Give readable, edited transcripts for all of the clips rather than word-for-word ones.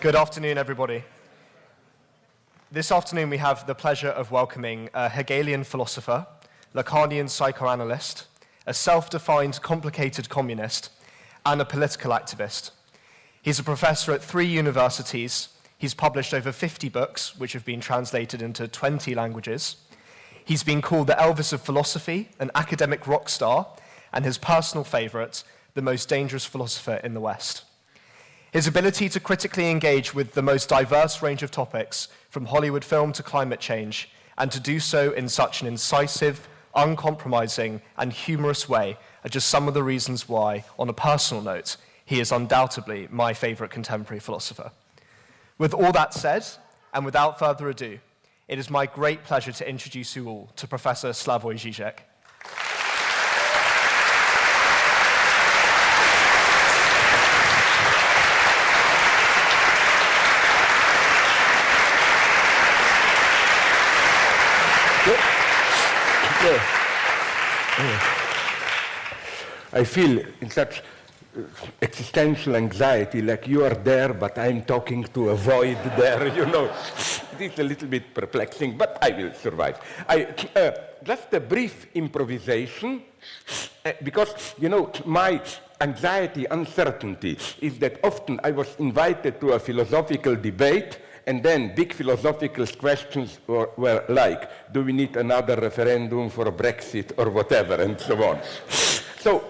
Good afternoon, everybody. This afternoon we have the pleasure of welcoming a Hegelian philosopher, Lacanian psychoanalyst, a self-defined complicated communist, and a political activist. He's a professor at 3 universities. He's published over 50 books, which have been translated into 20 languages. He's been called the Elvis of philosophy, an academic rock star, and his personal favorite, the most dangerous philosopher in the West. His ability to critically engage with the most diverse range of topics, from Hollywood film to climate change, and to do so in such an incisive, uncompromising, and humorous way are just some of the reasons why, on a personal note, he is undoubtedly my favorite contemporary philosopher. With all that said, and without further ado, it is my great pleasure to introduce you all to Professor Slavoj Zizek. I feel in such existential anxiety, like you are there, but I'm talking to a void there, you know. It is a little bit perplexing, but I will survive. Just a brief improvisation, because, you know, my anxiety, uncertainty, is that often I was invited to a philosophical debate, and then big philosophical questions were like, do we need another referendum for Brexit or whatever, and so on. So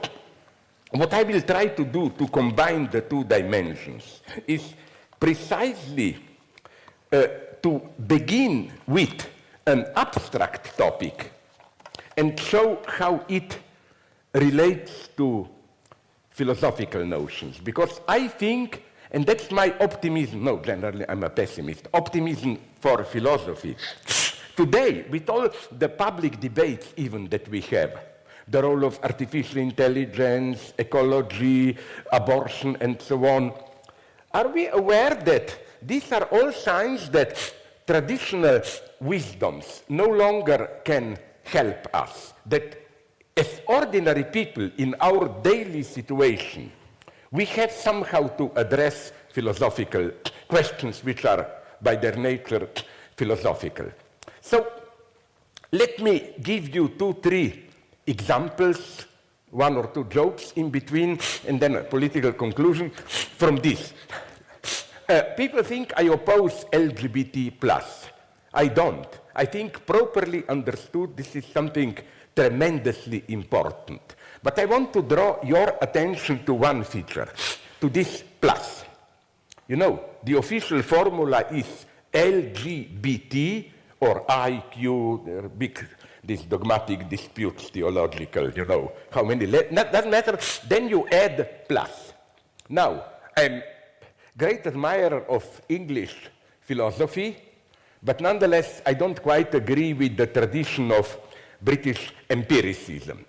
what I will try to do to combine the 2 dimensions is precisely to begin with an abstract topic and show how it relates to philosophical notions. Because I think, and that's my optimism, no, generally I'm a pessimist, optimism for philosophy. Today, with all the public debates even that we have, the role of artificial intelligence, ecology, abortion, and so on, are we aware that these are all signs that traditional wisdoms no longer can help us, that as ordinary people in our daily situation, we have somehow to address philosophical questions which are by their nature philosophical. So let me give you 2-3 examples, 1 or 2 jokes in between, and then a political conclusion from this. People think I oppose LGBT+. I don't. I think properly understood this is something tremendously important. But I want to draw your attention to one feature, to this plus. You know, the official formula is LGBT or IQ, there are big, these dogmatic disputes, theological, you know, how many, doesn't matter, then you add plus. Now, I'm a great admirer of English philosophy, but nonetheless, I don't quite agree with the tradition of British empiricism.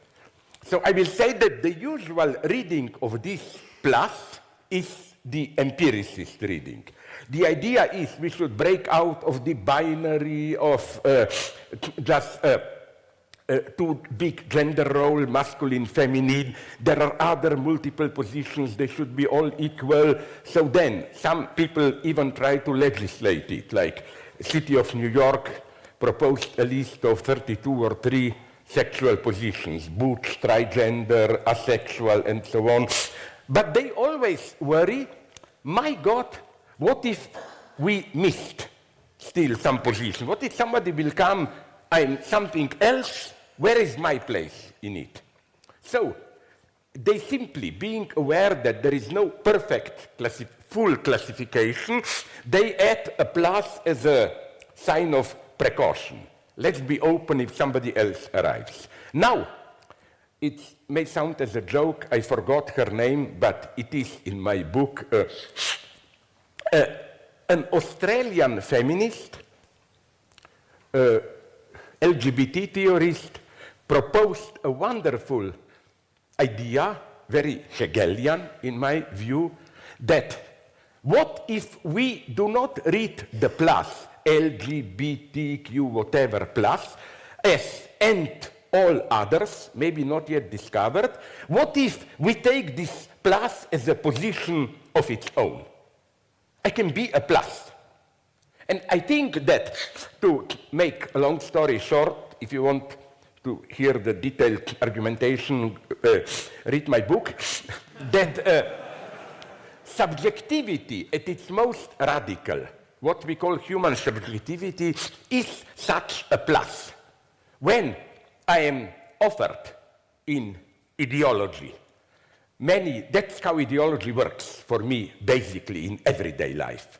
So I will say that the usual reading of this plus is the empiricist reading. The idea is we should break out of the binary of just 2 big gender role, masculine, feminine. There are other multiple positions, they should be all equal. So then some people even try to legislate it, like City of New York proposed a list of 32 or 3 sexual positions, butch, trigender, asexual, and so on. But they always worry, my God, what if we missed still some position? What if somebody will come, I'm something else, where is my place in it? So they simply, being aware that there is no perfect full classification, they add a plus as a sign of precaution. Let's be open if somebody else arrives. Now, it may sound as a joke, I forgot her name, but it is in my book. An Australian feminist, LGBT theorist, proposed a wonderful idea, very Hegelian in my view, that what if we do not read the plus, LGBTQ whatever plus, as and all others, maybe not yet discovered, what if we take this plus as a position of its own? I can be a plus. And I think that, to make a long story short, if you want to hear the detailed argumentation, read my book, that subjectivity at its most radical, what we call human subjectivity, is such a plus. When I am offered in ideology, that's how ideology works for me, basically, in everyday life.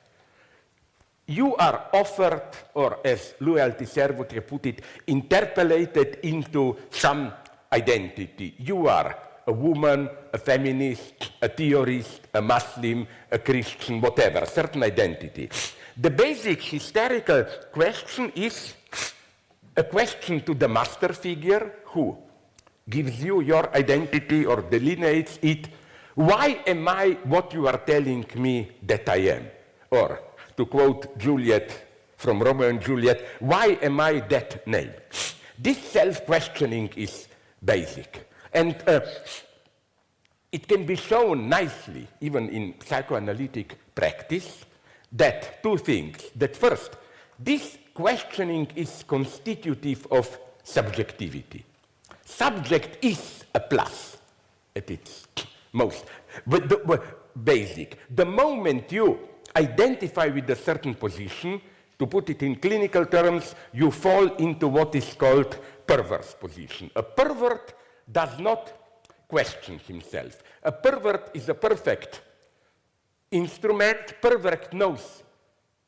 You are offered, or as Louis Althusser would have put it, interpolated into some identity. You are a woman, a feminist, a theorist, a Muslim, a Christian, whatever, certain identity. The basic hysterical question is a question to the master figure who gives you your identity or delineates it. Why am I what you are telling me that I am? Or, to quote Juliet from Romeo and Juliet, why am I that name? This self-questioning is basic. And it can be shown nicely, even in psychoanalytic practice, that two things. That first, this questioning is constitutive of subjectivity. Subject is a plus at its most basic. The moment you identify with a certain position, to put it in clinical terms, you fall into what is called perverse position. A pervert does not question himself. A pervert is a perfect instrument. Pervert knows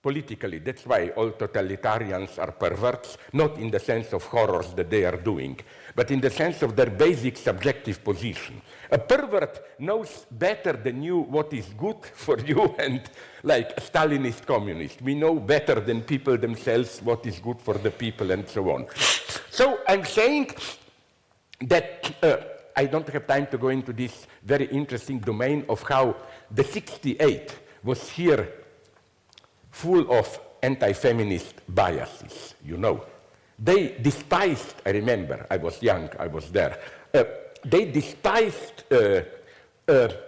politically. That's why all totalitarians are perverts, not in the sense of horrors that they are doing, but in the sense of their basic subjective position. A pervert knows better than you what is good for you, and like a Stalinist communist, we know better than people themselves what is good for the people and so on. So I'm saying that I don't have time to go into this very interesting domain of how the 68 was here full of anti-feminist biases, you know. They despised, I remember, I was young, I was there, they despised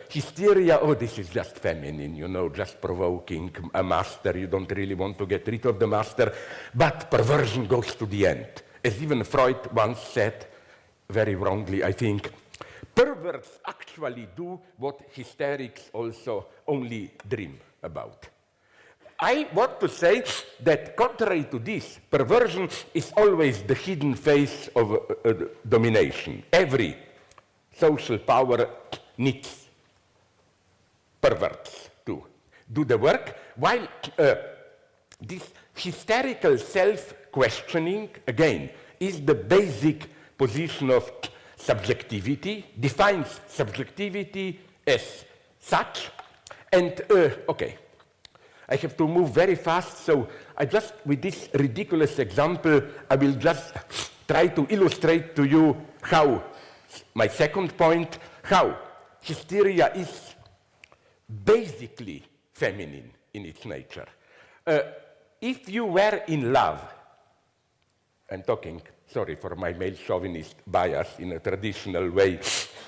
hysteria. Oh, this is just feminine, you know, just provoking a master, you don't really want to get rid of the master, but perversion goes to the end. As even Freud once said, very wrongly, I think, perverts actually do what hysterics also only dream about. I want to say that contrary to this, perversion is always the hidden face of domination. Every social power needs perverts to do the work, while this hysterical self-questioning, again, is the basic position of subjectivity, defines subjectivity as such, and, okay, I have to move very fast, so I just, with this ridiculous example, I will just try to illustrate to you how, my second point, how hysteria is basically feminine in its nature. If you were in love, I'm talking, sorry for my male chauvinist bias in a traditional way,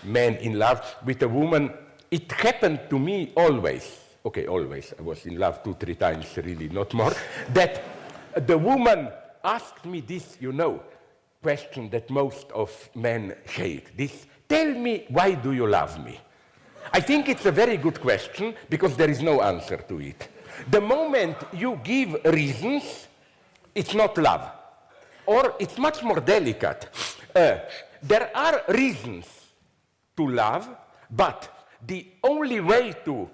man in love with a woman, it happened to me always, okay, always, I was in love 2-3 times, really, not more, that the woman asked me this, you know, question that most of men hate, this, tell me, why do you love me? I think it's a very good question, because there is no answer to it. The moment you give reasons, it's not love. Or it's much more delicate. There are reasons to love, but the only way to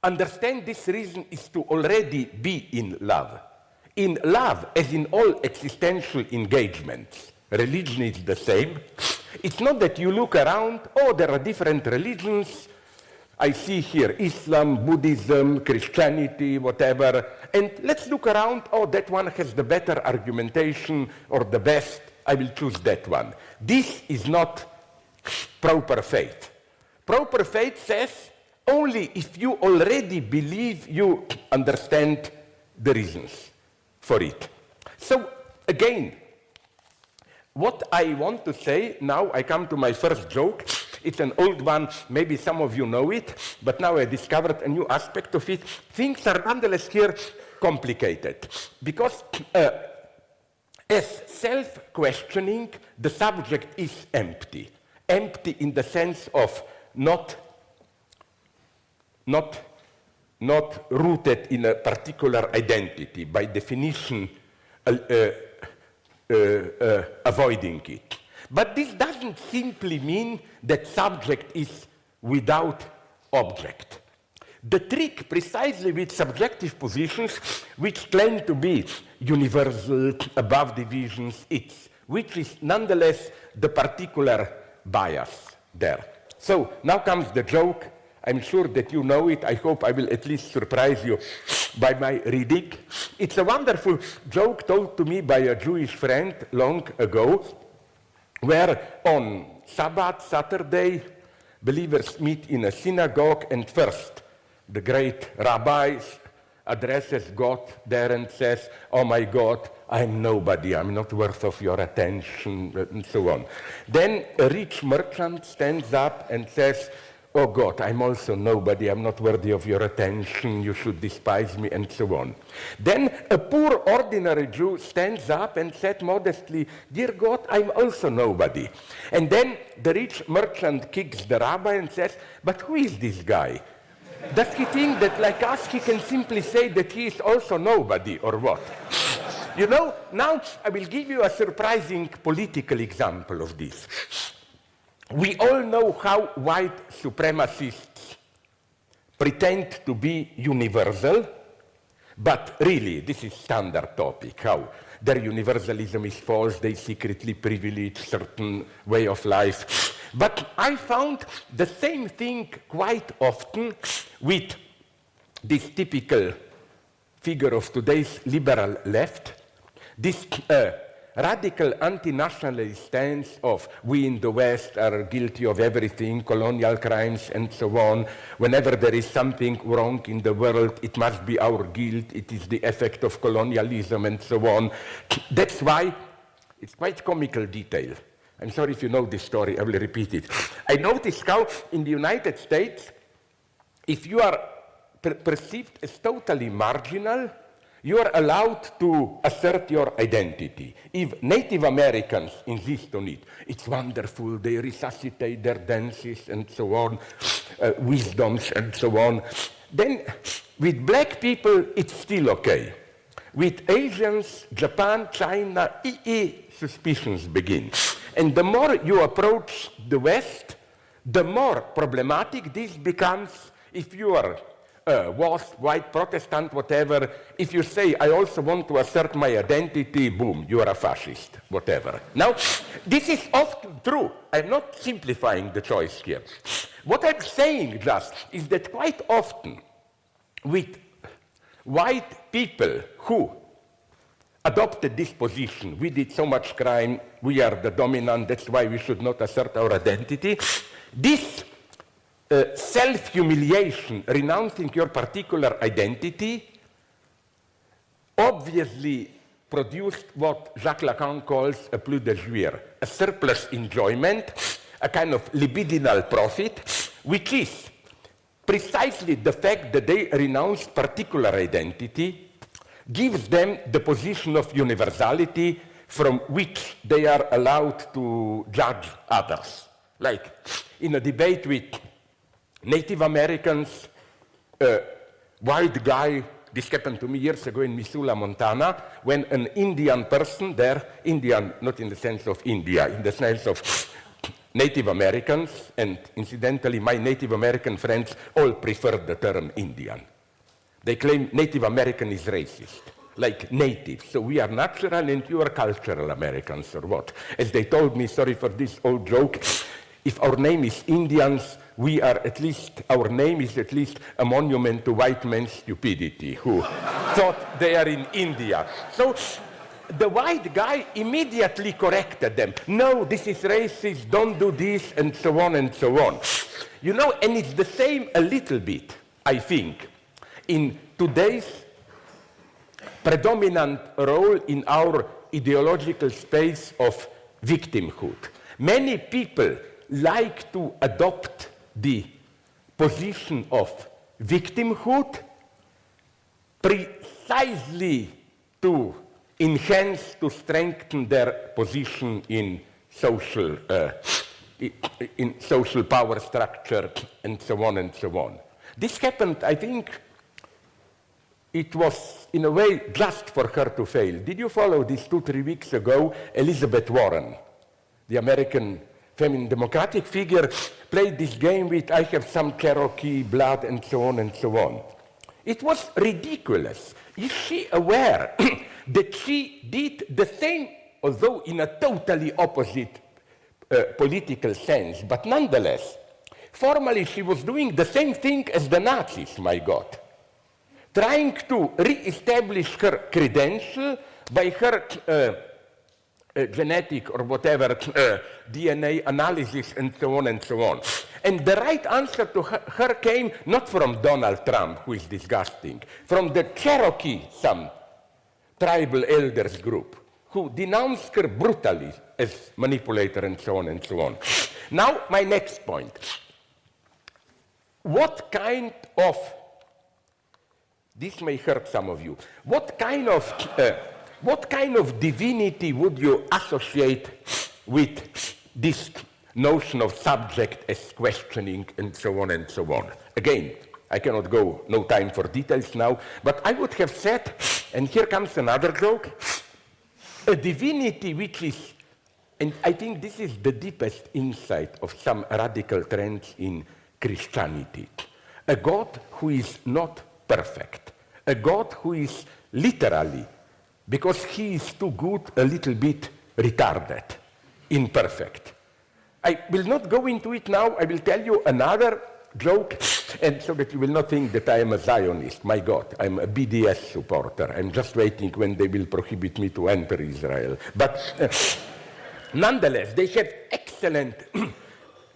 understand this reason is to already be in love. In love, as in all existential engagements, religion is the same. It's not that you look around, oh, there are different religions. I see here Islam, Buddhism, Christianity, whatever, and let's look around, oh, that one has the better argumentation or the best, I will choose that one. This is not proper faith. Proper faith says only if you already believe you understand the reasons for it. So again, what I want to say, now I come to my first joke, It's an old one, maybe some of you know it, but now I discovered a new aspect of it. Things are nonetheless here complicated, because as self-questioning, the subject is empty. Empty in the sense of not rooted in a particular identity, by definition avoiding it. But this doesn't simply mean that subject is without object. The trick precisely with subjective positions, which claim to be universal, above divisions, which is nonetheless the particular bias there. So now comes the joke. I'm sure that you know it. I hope I will at least surprise you by my reading. It's a wonderful joke told to me by a Jewish friend long ago, where on Sabbath, Saturday, believers meet in a synagogue, and first the great rabbi addresses God there and says, "Oh my God, I'm nobody, I'm not worth of your attention," and so on. Then a rich merchant stands up and says, "Oh God, I'm also nobody, I'm not worthy of your attention, you should despise me," and so on. Then a poor ordinary Jew stands up and said modestly, "Dear God, I'm also nobody." And then the rich merchant kicks the rabbi and says, "But who is this guy? Does he think that, like us, he can simply say that he is also nobody, or what?" You know, now I will give you a surprising political example of this. We all know how white supremacists pretend to be universal, but really, this is standard topic, how their universalism is false, they secretly privilege certain way of life. But I found the same thing quite often with this typical figure of today's liberal left, this radical anti-nationalist stance of we in the West are guilty of everything, colonial crimes and so on. Whenever there is something wrong in the world, it must be our guilt, it is the effect of colonialism and so on. That's why it's quite comical detail. I'm sorry if you know this story, I will repeat it. I noticed how in the United States, if you are perceived as totally marginal, you are allowed to assert your identity. If Native Americans insist on it, it's wonderful, they resuscitate their dances and so on, wisdoms and so on. Then with black people, it's still okay. With Asians, Japan, China, suspicions begin. And the more you approach the West, the more problematic this becomes. If you are WASP, white Protestant, whatever, if you say, I also want to assert my identity, boom, you are a fascist, whatever. Now, this is often true. I'm not simplifying the choice here. What I'm saying just is that quite often with white people who adopted this position, we did so much crime, we are the dominant, that's why we should not assert our identity, this self-humiliation, renouncing your particular identity, obviously produced what Jacques Lacan calls a plus de jouir, a surplus enjoyment, a kind of libidinal profit, which is precisely the fact that they renounce particular identity, gives them the position of universality from which they are allowed to judge others. Like in a debate with Native Americans, a white guy, this happened to me years ago in Missoula, Montana, when an Indian person there, Indian not in the sense of India, in the sense of Native Americans, and incidentally my Native American friends all prefer the term Indian. They claim Native American is racist, like native, so we are natural and you are cultural Americans or what. As they told me, sorry for this old joke, if our name is Indians, we are at least, our name is at least a monument to white men's stupidity who thought they are in India. So the white guy immediately corrected them. No, this is racist, don't do this, and so on and so on. You know, and it's the same a little bit, I think, in today's predominant role in our ideological space of victimhood. Many people like to adopt the position of victimhood precisely to enhance, to strengthen their position in social power structure, and so on and so on. This happened, I think, it was in a way just for her to fail. Did you follow this 2-3 weeks ago? Elizabeth Warren, the American feminine democratic figure, played this game with I have some Cherokee blood and so on and so on. It was ridiculous. Is she aware that she did the same, although in a totally opposite political sense, but nonetheless, formally she was doing the same thing as the Nazis, my God, trying to re-establish her credential by her genetic or whatever DNA analysis and so on and so on. And the right answer to her came not from Donald Trump, who is disgusting, from the Cherokee, some tribal elders group, who denounced her brutally as manipulator and so on and so on. Now, my next point. What kind of, this may hurt some of you, what kind of divinity would you associate with this notion of subject as questioning and so on and so on? Again, I cannot go, no time for details now, but I would have said, and here comes another joke, a divinity which is, and I think this is the deepest insight of some radical trends in Christianity, a God who is not perfect, a God who is literally, because he is too good, a little bit retarded, imperfect. I will not go into it now. I will tell you another joke, and so that you will not think that I am a Zionist. My God, I'm a BDS supporter. I'm just waiting when they will prohibit me to enter Israel. But nonetheless, they have excellent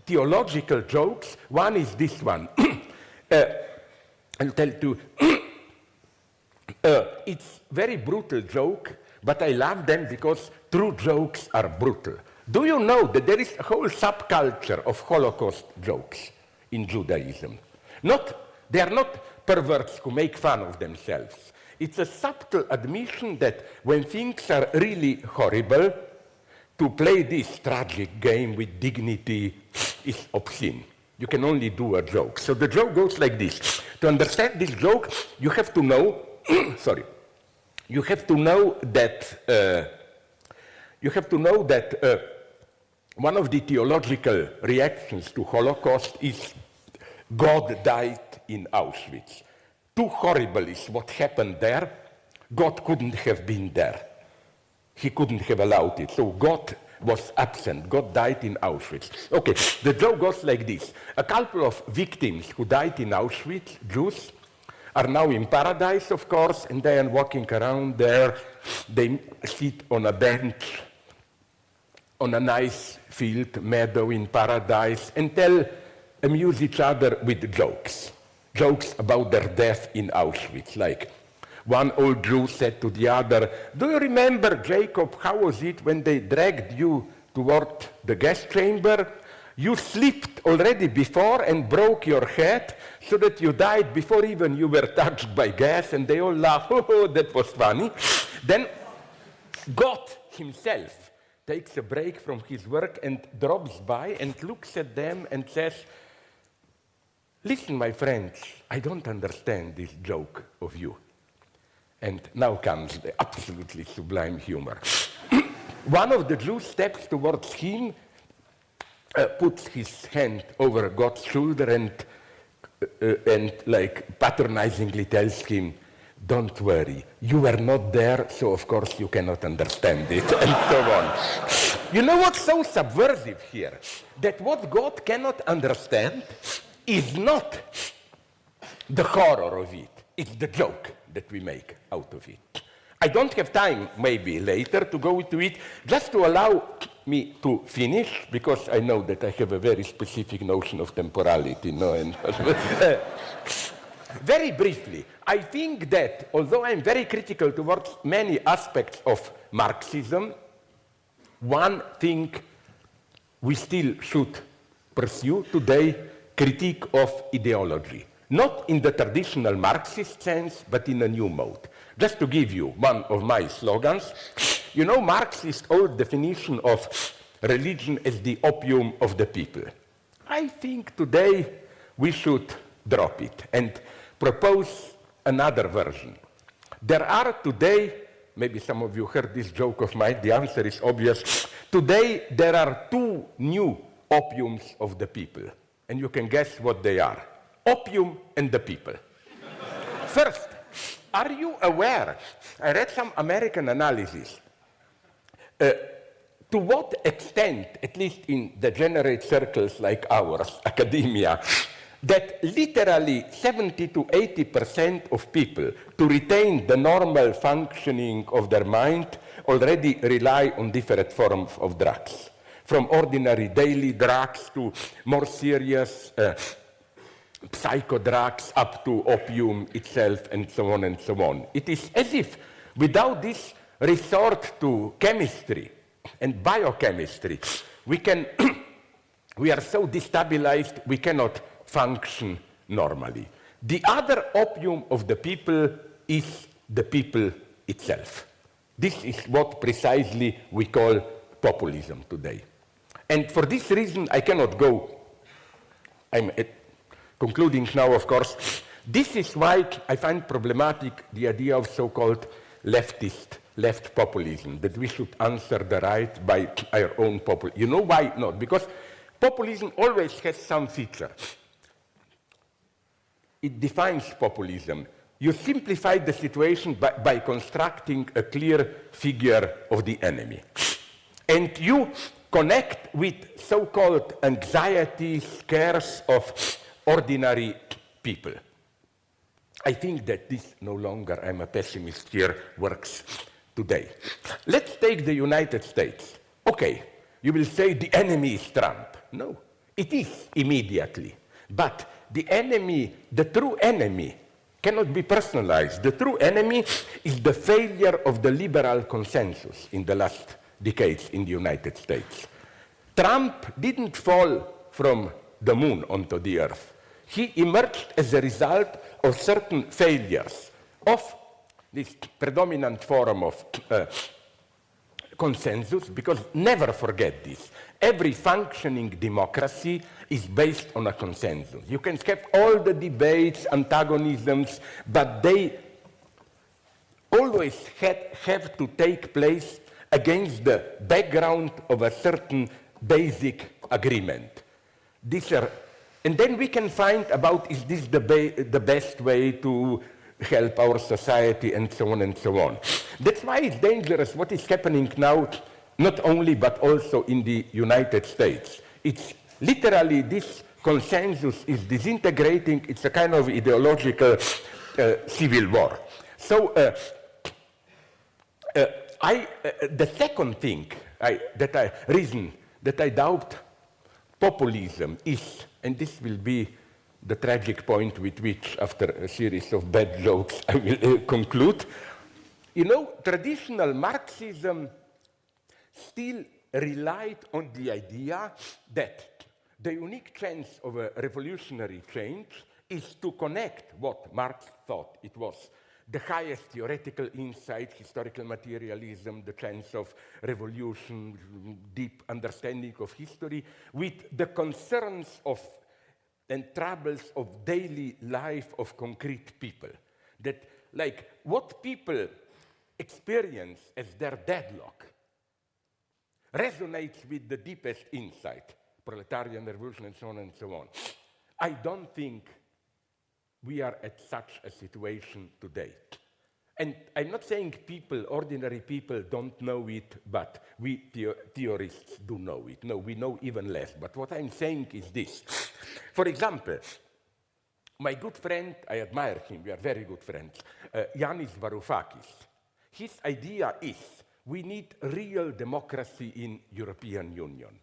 theological jokes. One is this one. I'll tell you. It's very brutal joke, but I love them because true jokes are brutal. Do you know that there is a whole subculture of Holocaust jokes in Judaism? They are not perverts who make fun of themselves. It's a subtle admission that when things are really horrible, to play this tragic game with dignity is obscene. You can only do a joke. So the joke goes like this. To understand this joke, you have to know you have to know that one of the theological reactions to Holocaust is God died in Auschwitz. Too horrible is what happened there. God couldn't have been there. He couldn't have allowed it. So God was absent. God died in Auschwitz. Okay, the joke goes like this. A couple of victims who died in Auschwitz, Jews, are now in paradise, of course, and they are walking around there. They sit on a bench on a nice field, meadow in paradise, and amuse each other with jokes about their death in Auschwitz. Like one old Jew said to the other, "Do you remember, Jacob, how was it when they dragged you toward the gas chamber? You slipped already before and broke your head so that you died before even you were touched by gas," and they all laugh. Oh, that was funny. Then God himself takes a break from his work and drops by and looks at them and says, "Listen, my friends, I don't understand this joke of you." And now comes the absolutely sublime humor. One of the Jews steps towards him, puts his hand over God's shoulder and like patronizingly tells him, "Don't worry, you were not there, so of course you cannot understand it," and so on. You know what's so subversive here? That what God cannot understand is not the horror of it, it's the joke that we make out of it. I don't have time, maybe later, to go into it, just to allow me to finish, because I know that I have a very specific notion of temporality. No? And very briefly, I think that, although I'm very critical towards many aspects of Marxism, one thing we still should pursue today critique of ideology. Not in the traditional Marxist sense, but in a new mode. Just to give you one of my slogans, you know Marxist old definition of religion as the opium of the people. I think today we should drop it and propose another version. There are today, maybe some of you heard this joke of mine, the answer is obvious. Today there are two new opiums of the people, and you can guess what they are. Opium and the people. First, are you aware, I read some American analysis, to what extent, at least in degenerate circles like ours, academia, that literally 70 to 80% of people, to retain the normal functioning of their mind, already rely on different forms of drugs. From ordinary daily drugs to more serious psychodrugs up to opium itself and so on and so on. It is as if without this resort to chemistry and biochemistry, we are so destabilized we cannot function normally. The other opium of the people is the people itself. This is what precisely we call populism today. And for this reason, I cannot go. I'm concluding now, of course. This is why I find problematic the idea of so-called left populism, that we should answer the right by our own populism. You know why not? Because populism always has some feature. It defines populism. You simplify the situation by constructing a clear figure of the enemy. And you connect with so-called anxieties, scares of ordinary people. I think that this no longer, I'm a pessimist here, works today. Let's take the United States. Okay, you will say the enemy is Trump. No, it is immediately. But the enemy, the true enemy, cannot be personalized. The true enemy is the failure of the liberal consensus in the last decades in the United States. Trump didn't fall from the moon onto the earth. He emerged as a result of certain failures of this predominant form of consensus, because never forget this. Every functioning democracy is based on a consensus. You can have all the debates, antagonisms, but they always have to take place against the background of a certain basic agreement. And then we can find about, is this the best way to help our society, and so on and so on. That's why it's dangerous what is happening now, not only but also in the United States. It's literally this consensus is disintegrating. It's a kind of ideological civil war. So the second thing reason that I doubt populism is, and this will be the tragic point with which, after a series of bad jokes, I will conclude. You know, traditional Marxism still relied on the idea that the unique chance of a revolutionary change is to connect what Marx thought it was the highest theoretical insight, historical materialism, the chance of revolution, deep understanding of history, with the concerns of and troubles of daily life of concrete people. That, like, what people experience as their deadlock resonates with the deepest insight, proletarian revolution and so on and so on. I don't think we are at such a situation today. And I'm not saying people, ordinary people, don't know it, but we theorists do know it. No, we know even less. But what I'm saying is this. For example, my good friend, I admire him, we are very good friends, Yanis Varoufakis. His idea is we need real democracy in European Union.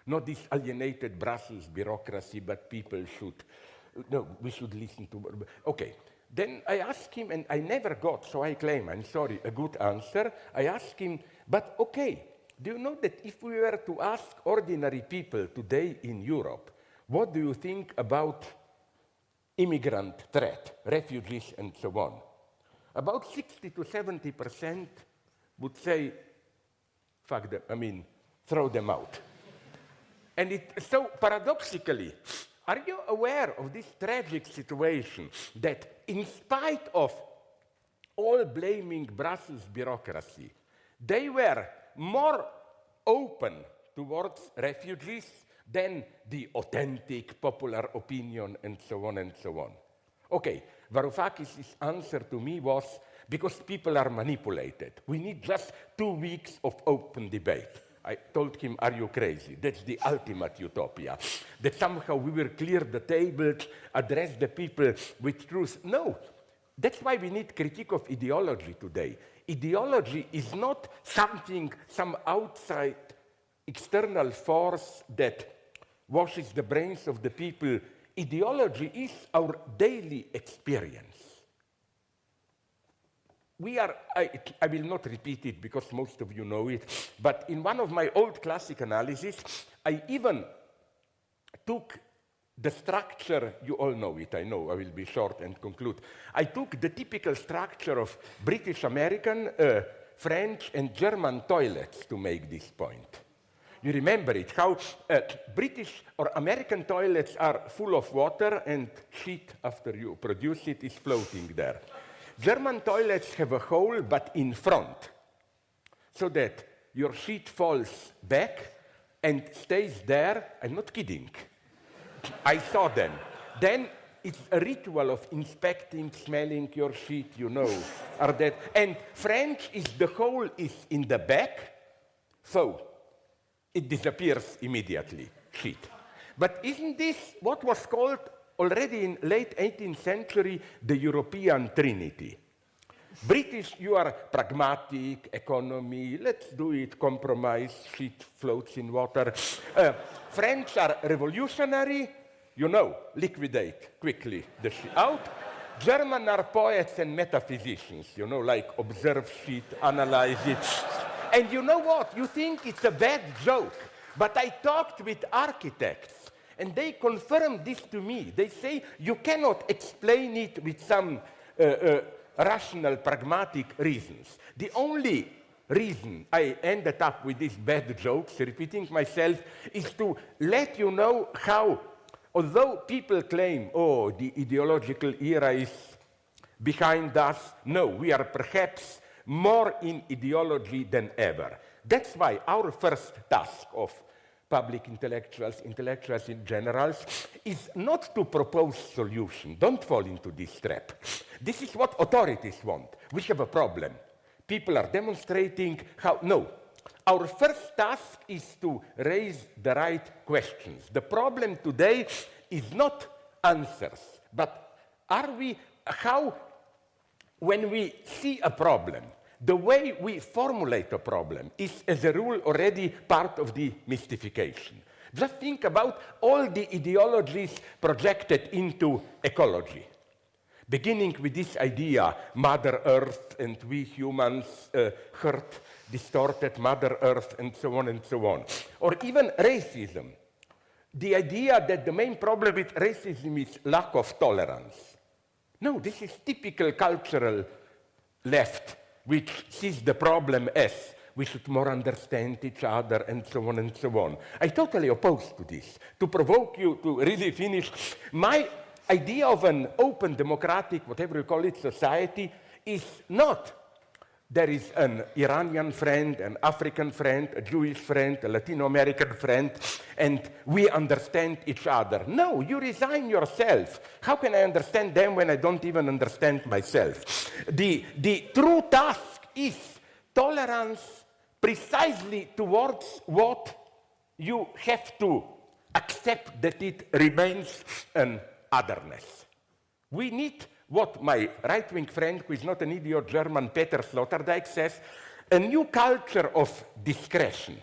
Not this alienated Brussels bureaucracy, but people should, no, we should listen to, okay. Then I asked him, and I never got, so I claim, I'm sorry, a good answer. I asked him, but okay, do you know that if we were to ask ordinary people today in Europe, what do you think about immigrant threat, refugees, and so on? About 60 to 70% would say, fuck them, throw them out. And so paradoxically, are you aware of this tragic situation that in spite of all blaming Brussels bureaucracy, they were more open towards refugees than the authentic popular opinion, and so on and so on? Okay, Varoufakis' answer to me was, because people are manipulated. We need just 2 weeks of open debate. I told him, are you crazy? That's the ultimate utopia. That somehow we will clear the tables, address the people with truth. No, that's why we need critique of ideology today. Ideology is not something, some outside external force that washes the brains of the people. Ideology is our daily experience. I will not repeat it because most of you know it, but in one of my old classic analyses, I even took the structure, you all know it, I know, I will be short and conclude. I took the typical structure of British, American, French, and German toilets to make this point. You remember it, how British or American toilets are full of water and shit after you produce it is floating there. German toilets have a hole, but in front, so that your shit falls back and stays there. I'm not kidding. I saw them. Then it's a ritual of inspecting, smelling your shit, are that. And French is the hole is in the back, so it disappears immediately, shit. But isn't this what was called already in late 18th century the European Trinity? British, you are pragmatic, economy, let's do it, compromise, shit floats in water. French are revolutionary, liquidate quickly the shit out. German are poets and metaphysicians, like observe shit, analyze it. And you know what? You think it's a bad joke, but I talked with architects, and they confirmed this to me. They say you cannot explain it with some rational, pragmatic reasons. The only reason I ended up with these bad jokes, repeating myself, is to let you know how, although people claim, the ideological era is behind us, no, we are perhaps more in ideology than ever. That's why our first task of public intellectuals in general, is not to propose solutions. Don't fall into this trap. This is what authorities want. We have a problem. People are demonstrating how. No. Our first task is to raise the right questions. The problem today is not answers, but when we see a problem, the way we formulate a problem is, as a rule, already part of the mystification. Just think about all the ideologies projected into ecology, beginning with this idea, Mother Earth and we humans hurt, distorted Mother Earth, and so on and so on. Or even racism. The idea that the main problem with racism is lack of tolerance. No, this is typical cultural left, which sees the problem as we should more understand each other, and so on and so on. I totally oppose to this. To provoke you to really finish, my idea of an open, democratic, whatever you call it, society is not there is an Iranian friend, an African friend, a Jewish friend, a Latino American friend, and we understand each other. No, you resign yourself. How can I understand them when I don't even understand myself? The true task is tolerance precisely towards what you have to accept that it remains an otherness. We need what my right-wing friend, who is not an idiot German, Peter Sloterdijk, says, a new culture of discretion.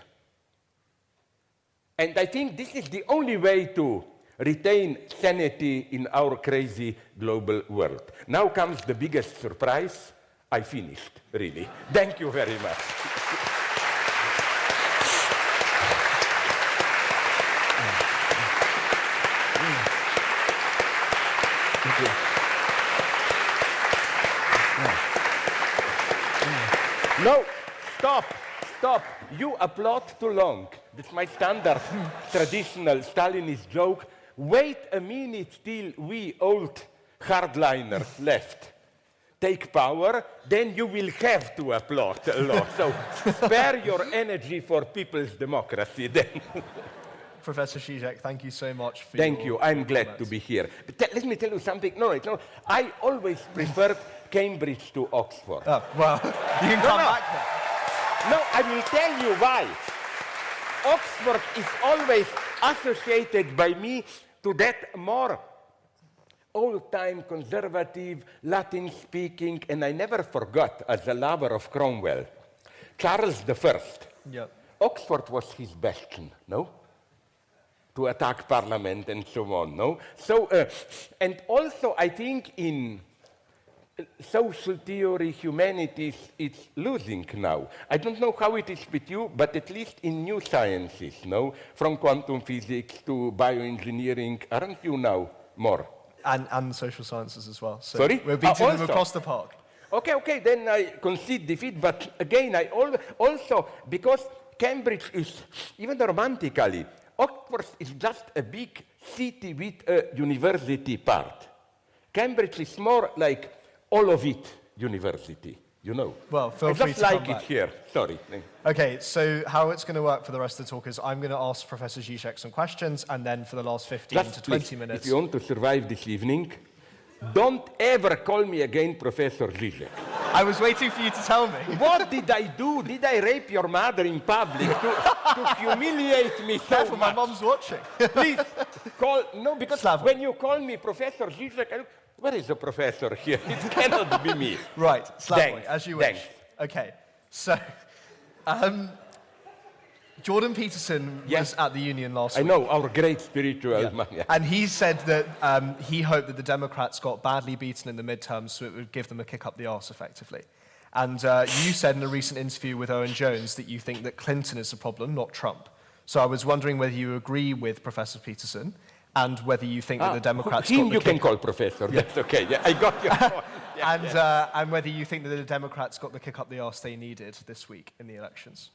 And I think this is the only way to retain sanity in our crazy global world. Now comes the biggest surprise. I finished, really. Thank you very much. Thank you. No, stop. You applaud too long. That's my standard traditional Stalinist joke. Wait a minute till we old hardliners left take power, then you will have to applaud a lot. So spare your energy for people's democracy then. Professor Zizek, thank you so much for Thank you. I'm glad comments. to be here. But let me tell you something. No, I always preferred Cambridge to Oxford. Oh, well, you can come back then. No, I will tell you why. Oxford is always associated by me to that more old-time conservative, Latin-speaking, and I never forgot, as a lover of Cromwell, Charles I. Yep. Oxford was his bastion, no? To attack Parliament and so on, no? So, and also I think in social theory, humanities, it's losing now. I don't know how it is with you, but at least in new sciences, no? From quantum physics to bioengineering, aren't you now more? And social sciences as well. So Sorry? we're beating them Also. across the park. Okay, then I concede defeat, but again, I also, because Cambridge is, even romantically, Oxford is just a big city with a university part. Cambridge is more like all of it university, you know. Well, feel I free just to come like it back. here, sorry. Okay, so how it's going to work for the rest of the talk is I'm going to ask Professor Zizek some questions, and then for the last 15 Just to 20 please, minutes... if you want to survive this evening, don't ever call me again Professor Zizek. I was waiting for you to tell me. What did I do? Did I rape your mother in public to humiliate me so Careful, my much? mom's watching. Please, no, because Slavoj. when you call me Professor Zizek, I look, where is the professor here? It cannot be me. Right, Slavoj, Thanks, as you wish. thanks. Okay, so Jordan Peterson was at the Union last I week. know, our great spiritual man. Yeah. And he said that he hoped that the Democrats got badly beaten in the midterms so it would give them a kick up the arse, effectively. And you said in a recent interview with Owen Jones that you think that Clinton is the problem, not Trump. So I was wondering whether you agree with Professor Peterson and whether you think that the Democrats Him got the you can kick... call professor, that's okay. Yeah, I got your point. Yeah, and whether you think that the Democrats got the kick up the arse they needed this week in the elections.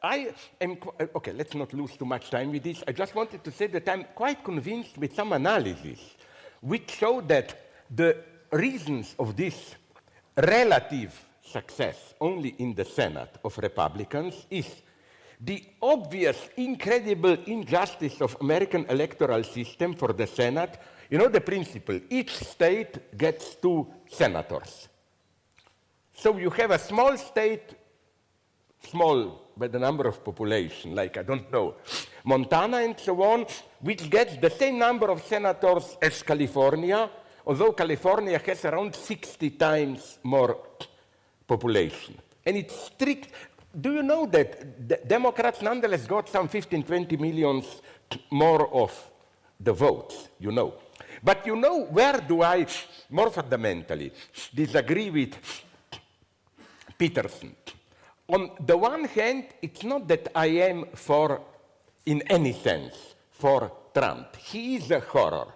I am, okay, let's not lose too much time with this. I just wanted to say that I'm quite convinced with some analysis which show that the reasons of this relative success only in the Senate of Republicans is the obvious, incredible injustice of American electoral system for the Senate. You know the principle, each state gets 2 senators. So you have a small state, small by the number of population, like, I don't know, Montana and so on, which gets the same number of senators as California, although California has around 60 times more population. And it's strict. Do you know that the Democrats nonetheless got some 15, 20 millions more of the votes, you know? But you know, where do I more fundamentally disagree with Peterson? On the one hand, it's not that I am for, in any sense, for Trump. He is a horror.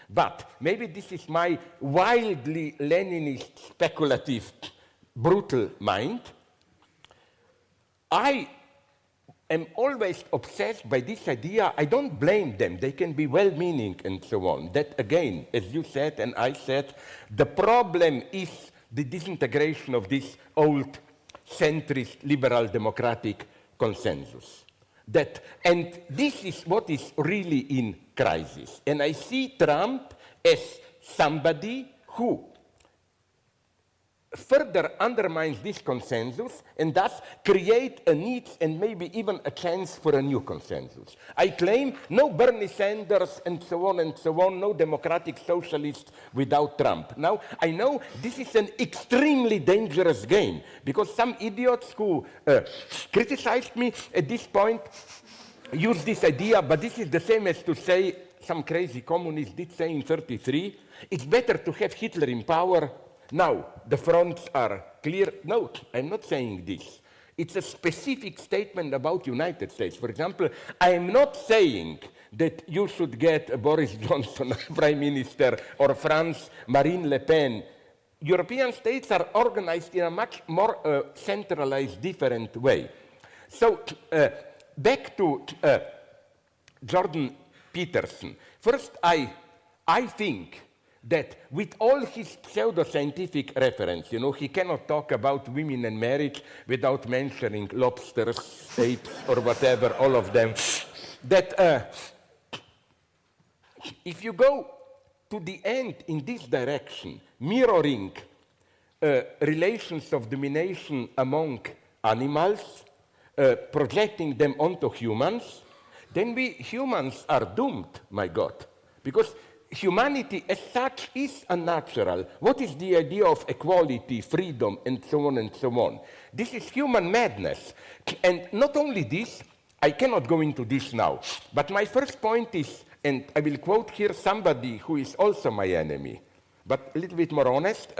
But maybe this is my wildly Leninist, speculative, brutal mind. I am always obsessed by this idea. I don't blame them. They can be well-meaning and so on. That, again, as you said and I said, the problem is the disintegration of this old centrist liberal democratic consensus. And this is what is really in crisis. And I see Trump as somebody who further undermines this consensus and thus create a need and maybe even a chance for a new consensus. I claim no Bernie Sanders and so on, no democratic socialist without Trump. Now, I know this is an extremely dangerous game because some idiots who criticized me at this point use this idea, but this is the same as to say, some crazy communist did say in 1933, it's better to have Hitler in power. Now, the fronts are clear. No, I'm not saying this. It's a specific statement about United States. For example, I am not saying that you should get Boris Johnson prime minister or France Marine Le Pen. European states are organized in a much more centralized, different way. So back to Jordan Peterson. First, I think that with all his pseudo-scientific reference, he cannot talk about women and marriage without mentioning lobsters, apes, or whatever, all of them, that if you go to the end in this direction, mirroring relations of domination among animals, projecting them onto humans, then we humans are doomed, my God, because humanity as such is unnatural. What is the idea of equality, freedom, and so on and so on? This is human madness. And not only this, I cannot go into this now, but my first point is, and I will quote here somebody who is also my enemy, but a little bit more honest,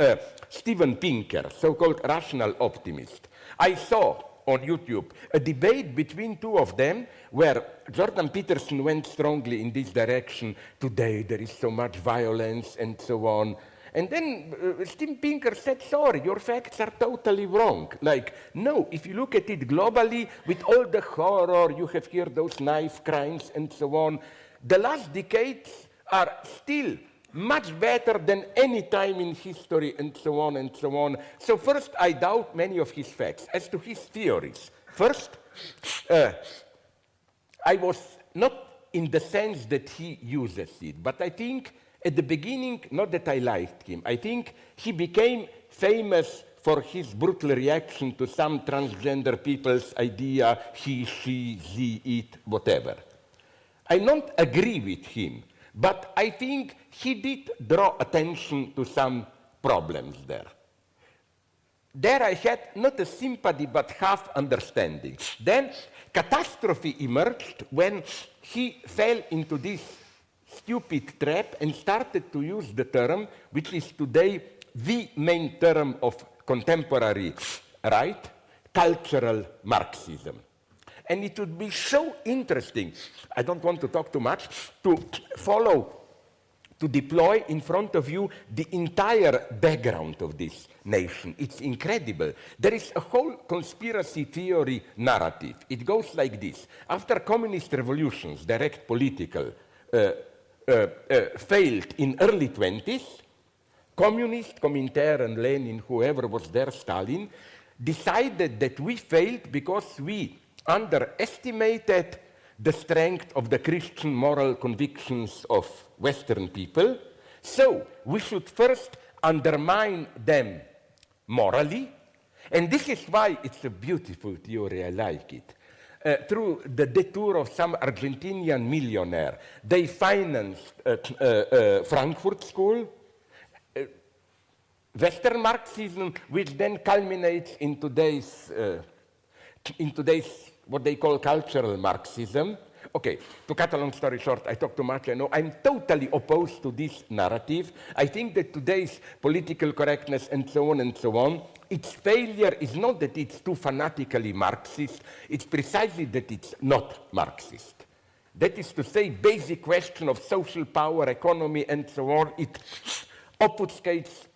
Steven Pinker, so-called rational optimist. I saw on YouTube a debate between two of them where Jordan Peterson went strongly in this direction. Today there is so much violence and so on. And then Steven Pinker said, sorry, your facts are totally wrong. Like, no, if you look at it globally, with all the horror, you have here those knife crimes and so on, the last decades are still much better than any time in history and so on and so on. So first, I doubt many of his facts. As to his theories, first, I was not in the sense that he uses it, but I think at the beginning, not that I liked him, I think he became famous for his brutal reaction to some transgender people's idea, he, she, ze, it, whatever. I don't agree with him, but I think he did draw attention to some problems there. There I had not a sympathy, but half understanding. Then catastrophe emerged when he fell into this stupid trap and started to use the term, which is today the main term of contemporary right, cultural Marxism. And it would be so interesting, I don't want to talk too much, to follow, to deploy in front of you the entire background of this nation. It's incredible. There is a whole conspiracy theory narrative. It goes like this. After communist revolutions, direct political, failed in early 20s, communists, Comintern, Lenin, whoever was there, Stalin, decided that we failed because we underestimated the strength of the Christian moral convictions of Western people. So we should first undermine them morally. And this is why it's a beautiful theory, I like it. Through the detour of some Argentinian millionaire, they financed Frankfurt School, Western Marxism, which then culminates in today's what they call cultural Marxism. Okay, to cut a long story short, I talk too much, I know. I'm totally opposed to this narrative. I think that today's political correctness and so on, its failure is not that it's too fanatically Marxist, it's precisely that it's not Marxist. That is to say, basic question of social power, economy, and so on, it obfuscates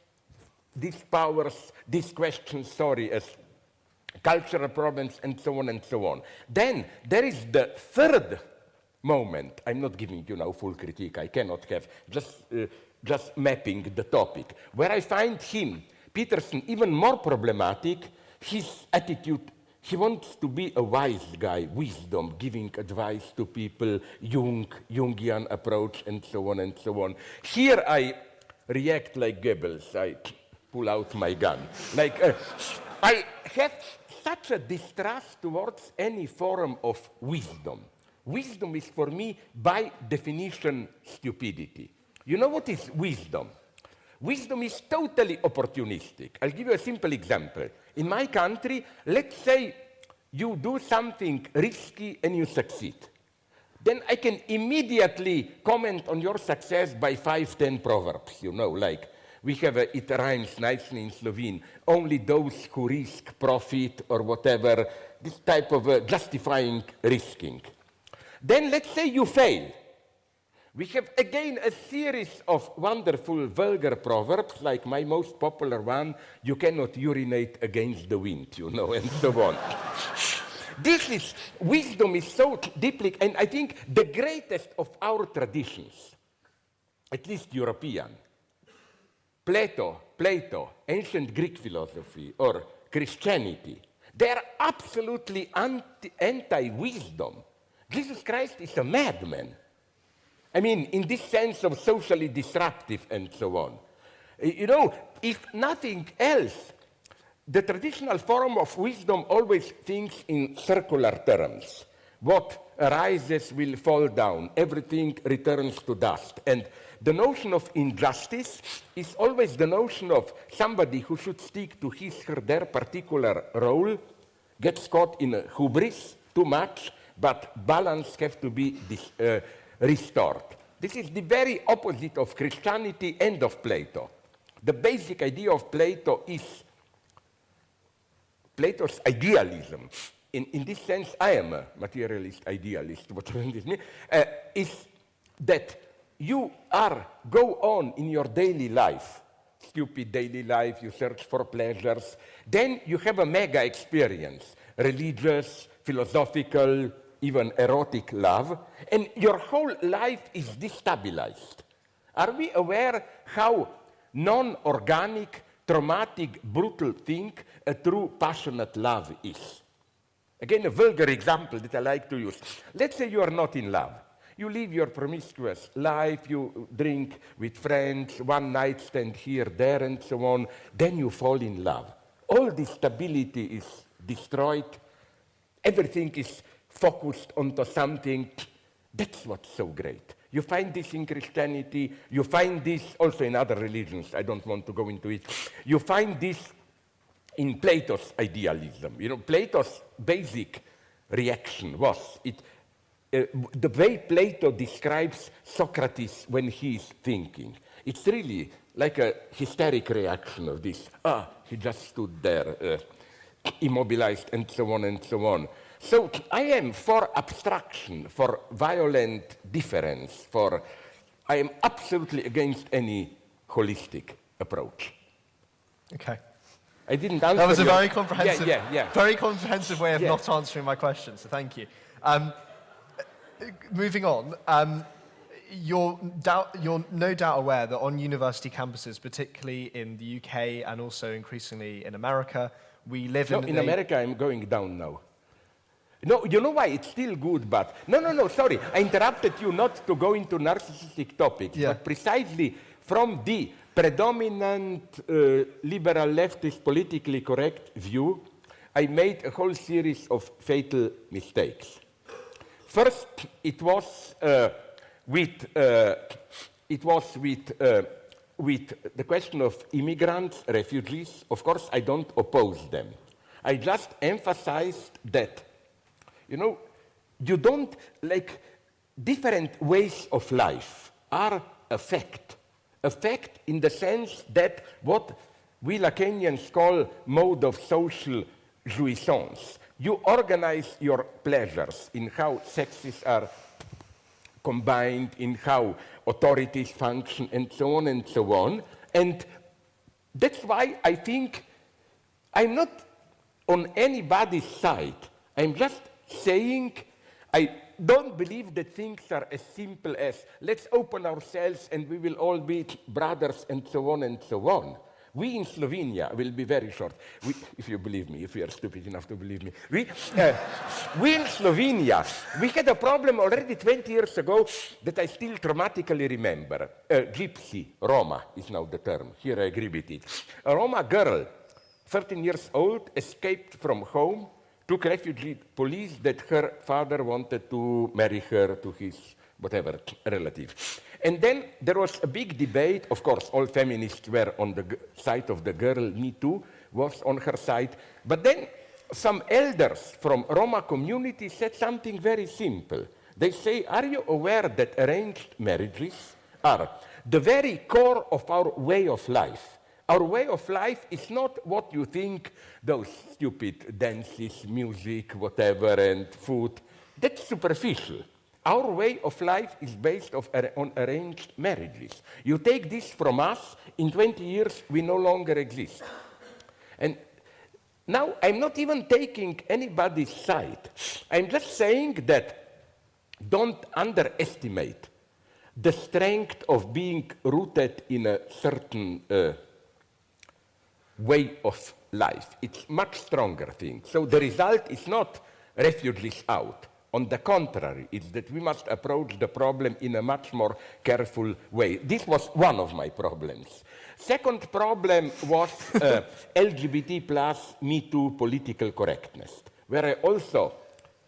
these powers, these questions, as cultural problems, and so on and so on. Then there is the third moment. I'm not giving you now full critique. I cannot have, just mapping the topic, where I find him, Peterson, even more problematic. His attitude, he wants to be a wise guy, wisdom, giving advice to people, Jungian approach, and so on and so on. Here I react like Goebbels. I pull out my gun. Like, I have such a distrust towards any form of wisdom. Wisdom is for me, by definition, stupidity. You know what is wisdom? Wisdom is totally opportunistic. I'll give you a simple example. In my country, let's say you do something risky and you succeed. Then I can immediately comment on your success by 5-10 proverbs, like we have it rhymes nicely in Slovene, only those who risk profit or whatever, this type of justifying risking. Then let's say you fail. We have again a series of wonderful vulgar proverbs, like my most popular one, you cannot urinate against the wind, you know, and so on. Wisdom is so deeply, and I think the greatest of our traditions, at least European, Plato, ancient Greek philosophy, or Christianity, they are absolutely anti-wisdom. Jesus Christ is a madman. I mean, in this sense of socially disruptive and so on. You know, if nothing else, the traditional form of wisdom always thinks in circular terms. What arises will fall down. Everything returns to dust. And the notion of injustice is always the notion of somebody who should stick to his or their particular role, gets caught in a hubris too much, but balance has to be restored. This is the very opposite of Christianity and of Plato. The basic idea of Plato is Plato's idealism. In this sense, I am a materialist idealist, whatever this means, is that you go on in your daily life, stupid daily life, you search for pleasures, then you have a mega experience, religious, philosophical, even erotic love, and your whole life is destabilized. Are we aware how non-organic, traumatic, brutal thing a true passionate love is? Again, a vulgar example that I like to use. Let's say you are not in love. You live your promiscuous life, you drink with friends, one night stand here, there, and so on. Then you fall in love. All this stability is destroyed. Everything is focused onto something. That's what's so great. You find this in Christianity. You find this also in other religions. I don't want to go into it. You find this in Plato's idealism. You know, Plato's basic reaction was the way Plato describes Socrates when he's thinking. It's really like a hysteric reaction of this. He just stood there, immobilized, and so on and so on. So I am for abstraction, for violent difference, I am absolutely against any holistic approach. Okay. I didn't answer. That was a very comprehensive, yeah. very comprehensive way of not answering my question, so thank you. Moving on, you're no doubt aware that on university campuses, particularly in the UK and also increasingly in America, we live in America, I'm going down now. No, you know why? It's still good, but... No, sorry. I interrupted you not to go into narcissistic topics, but precisely from the predominant liberal leftist politically correct view, I made a whole series of fatal mistakes. First, it was with the question of immigrants, refugees. Of course, I don't oppose them. I just emphasized that, you know, you don't, like, different ways of life are a fact. A fact in the sense that what we Lacanians call mode of social jouissance. You organize your pleasures in how sexes are combined, in how authorities function, and so on and so on. And that's why I think I'm not on anybody's side. I'm just saying I don't believe that things are as simple as let's open ourselves and we will all be brothers and so on and so on. We in Slovenia will be very short. If you believe me, if you are stupid enough to believe me. We in Slovenia, we had a problem already 20 years ago that I still traumatically remember. Gypsy, Roma is now the term. Here I agree with it. A Roma girl, 13 years old, escaped from home, took refugee police that her father wanted to marry her to his whatever relative. And then there was a big debate. Of course, all feminists were on the side of the girl. Me too was on her side. But then some elders from Roma community said something very simple. They say, are you aware that arranged marriages are the very core of our way of life? Our way of life is not what you think, those stupid dances, music, whatever, and food. That's superficial. Our way of life is based on arranged marriages. You take this from us, in 20 years we no longer exist. And now I'm not even taking anybody's side. I'm just saying that don't underestimate the strength of being rooted in a certain way of life. It's much stronger thing. So the result is not refugees out. On the contrary, it's that we must approach the problem in a much more careful way. This was one of my problems. Second problem was LGBT plus Me Too political correctness, where I also,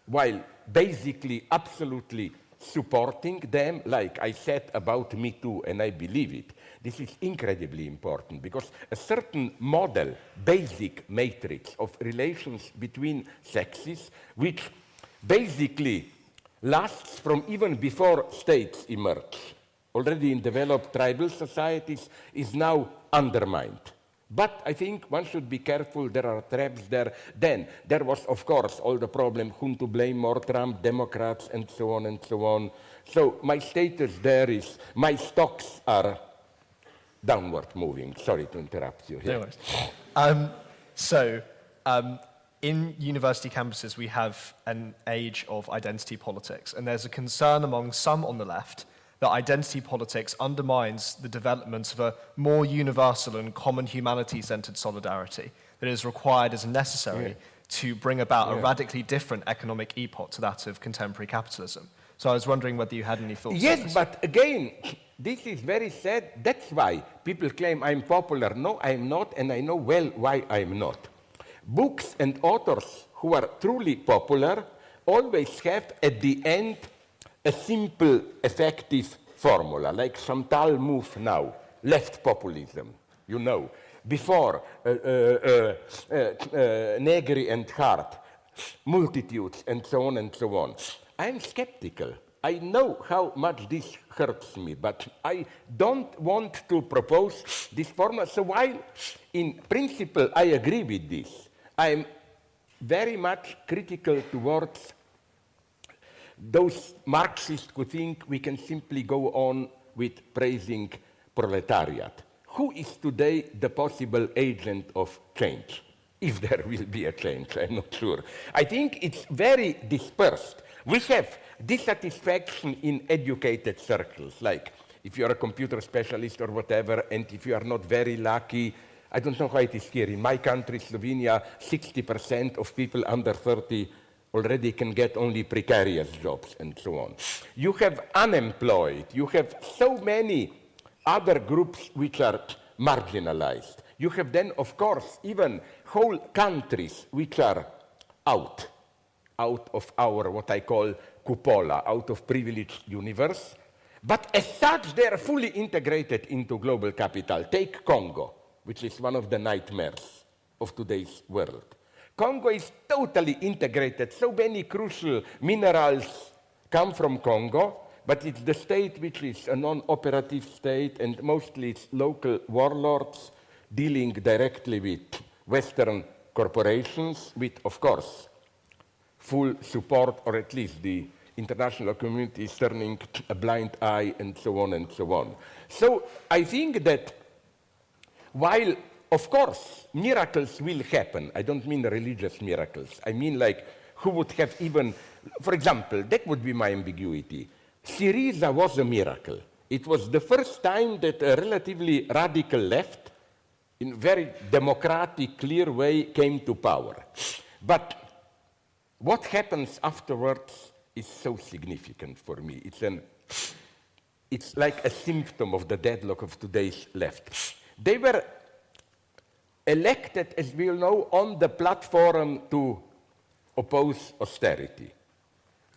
while basically absolutely supporting them, like I said about Me Too, and I believe it, this is incredibly important because a certain model, basic matrix of relations between sexes, which basically lasts from even before states emerge, already in developed tribal societies, is now undermined. But I think one should be careful, there are traps there. Then there was, of course, all the problem, whom to blame more, Trump, Democrats, and so on and so on. So my status there is, my stocks are downward moving. Sorry to interrupt you here. No worries. In university campuses, we have an age of identity politics, and there's a concern among some on the left that identity politics undermines the development of a more universal and common humanity-centered solidarity that is required as necessary to bring about a radically different economic epoch to that of contemporary capitalism. So I was wondering whether you had any thoughts on this. Yes, but again, this is very sad. That's why people claim I'm popular. No, I'm not, and I know well why I'm not. Books and authors who are truly popular always have at the end a simple, effective formula, like Chantal Mouffe now, left populism, you know. Before, Negri and Hart, multitudes, and so on and so on. I'm skeptical. I know how much this hurts me, but I don't want to propose this formula. So while in principle I agree with this, I'm very much critical towards those Marxists who think we can simply go on with praising proletariat. Who is today the possible agent of change? If there will be a change, I'm not sure. I think it's very dispersed. We have dissatisfaction in educated circles, like if you're a computer specialist or whatever, and if you are not very lucky, I don't know how it is here. In my country, Slovenia, 60% of people under 30 already can get only precarious jobs and so on. You have unemployed. You have so many other groups which are marginalized. You have then, of course, even whole countries which are out of our, what I call, cupola, out of privileged universe. But as such, they are fully integrated into global capital. Take Congo, which is one of the nightmares of today's world. Congo is totally integrated. So many crucial minerals come from Congo, but it's the state which is a non-operative state, and mostly it's local warlords dealing directly with Western corporations, with, of course, full support, or at least the international community is turning a blind eye, and so on and so on. So I think that while, of course, miracles will happen, I don't mean religious miracles, I mean like who would have even, for example, that would be my ambiguity. Syriza was a miracle. It was the first time that a relatively radical left, in a very democratic, clear way, came to power. But what happens afterwards is so significant for me. It's like a symptom of the deadlock of today's left. They were elected, as we all know, on the platform to oppose austerity.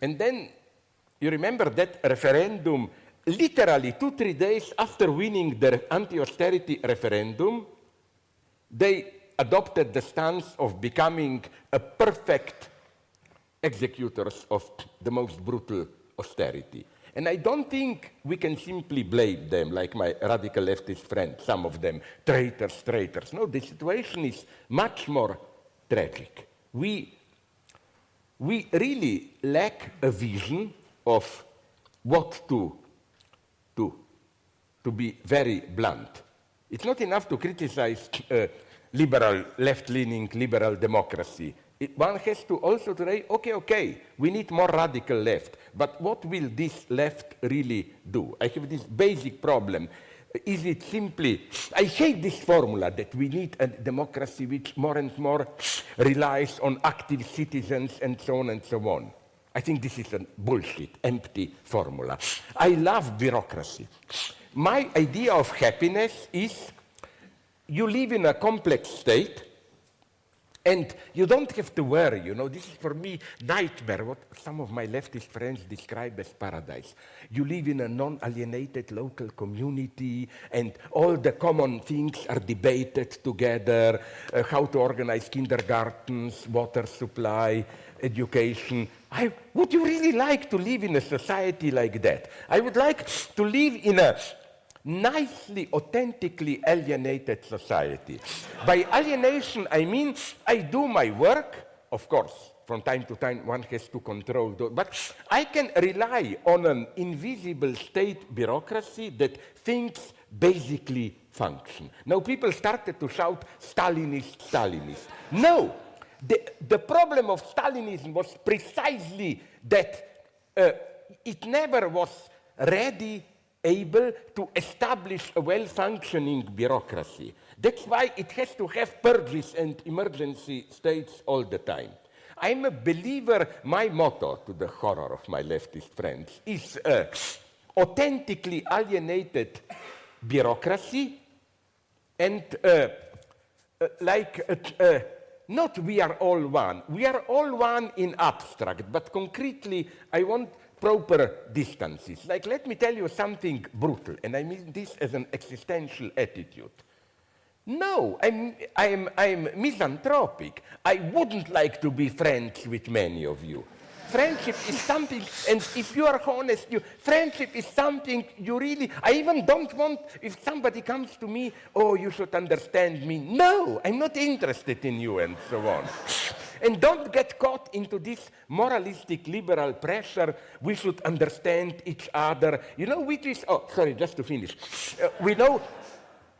And then, you remember that referendum, literally 2-3 days after winning the anti-austerity referendum, they adopted the stance of becoming a perfect executors of the most brutal austerity. And I don't think we can simply blame them, like my radical leftist friends, some of them, traitors, traitors. No, the situation is much more tragic. We really lack a vision of what to be very blunt. It's not enough to criticize liberal, left-leaning liberal democracy. One has to also say, okay, we need more radical left. But what will this left really do? I have this basic problem. Is it simply, I hate this formula that we need a democracy which more and more relies on active citizens and so on and so on. I think this is a bullshit, empty formula. I love bureaucracy. My idea of happiness is you live in a complex state and you don't have to worry, this is for me nightmare, what some of my leftist friends describe as paradise. You live in a non-alienated local community and all the common things are debated together, how to organize kindergartens, water supply, education. Would you really like to live in a society like that? I would like to live in a nicely, authentically alienated society. By alienation, I mean I do my work, of course, from time to time one has to control, but I can rely on an invisible state bureaucracy that things basically function. Now people started to shout, Stalinist, Stalinist. No, the problem of Stalinism was precisely that it never was ready able to establish a well-functioning bureaucracy. That's why it has to have purges and emergency states all the time. I'm a believer, my motto, to the horror of my leftist friends, is authentically alienated bureaucracy and not we are all one. We are all one in abstract, but concretely I want proper distances. Like, let me tell you something brutal, and I mean this as an existential attitude. No, I'm misanthropic. I wouldn't like to be friends with many of you. Friendship is something, and if you are honest, friendship is something you really, I even don't want, if somebody comes to me, oh, you should understand me. No, I'm not interested in you, and so on. And don't get caught into this moralistic liberal pressure, we should understand each other. Which is, just to finish. We know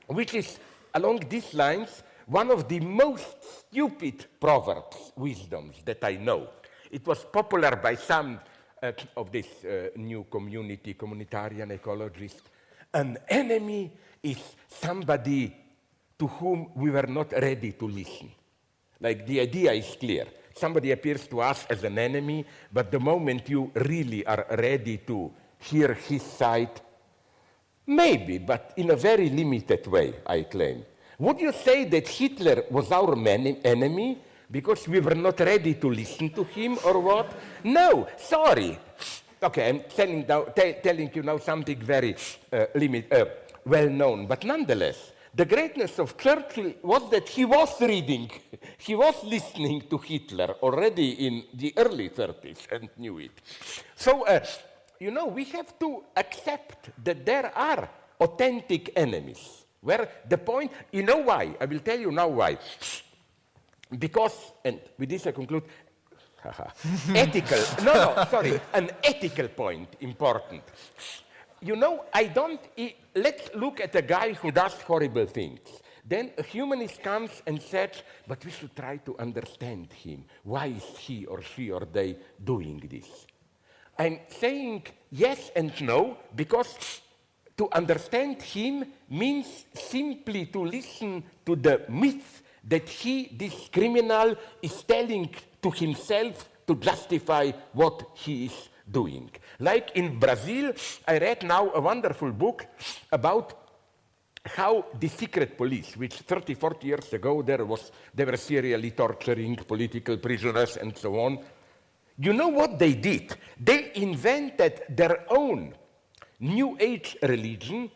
which is, along these lines, one of the most stupid proverbs, wisdoms that I know. It was popular by some of this new communitarian ecologists. An enemy is somebody to whom we were not ready to listen. Like, the idea is clear. Somebody appears to us as an enemy, but the moment you really are ready to hear his side, maybe, but in a very limited way, I claim. Would you say that Hitler was our enemy because we were not ready to listen to him, or what? No, sorry. Okay, I'm telling you now something very well-known, but nonetheless, the greatness of Churchill was that he was reading, he was listening to Hitler already in the early 30s and knew it. So, we have to accept that there are authentic enemies. Where the point, why? I will tell you now why. Because, and with this I conclude, an ethical point, important. Let's look at a guy who does horrible things. Then a humanist comes and says, but we should try to understand him. Why is he or she or they doing this? I'm saying yes and no, because to understand him means simply to listen to the myth that this criminal, is telling to himself to justify what he is doing. Like in Brazil, I read now a wonderful book about how the secret police, which 30, 40 years ago they were serially torturing political prisoners and so on. You know what they did? They invented their own New Age religion,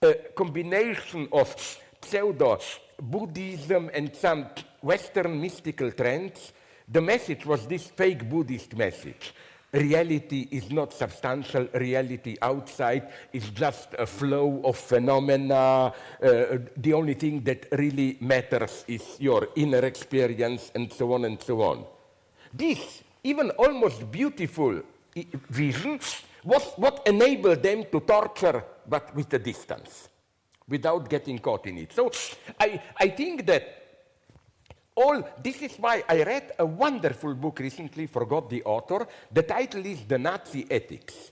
a combination of pseudo-Buddhism and some Western mystical trends. The message was this fake Buddhist message. Reality is not substantial. Reality outside is just a flow of phenomena. The only thing that really matters is your inner experience, and so on and so on. This, even almost beautiful vision, what enabled them to torture, but with a distance, without getting caught in it. So I think that this is why I read a wonderful book recently, forgot the author. The title is The Nazi Ethics.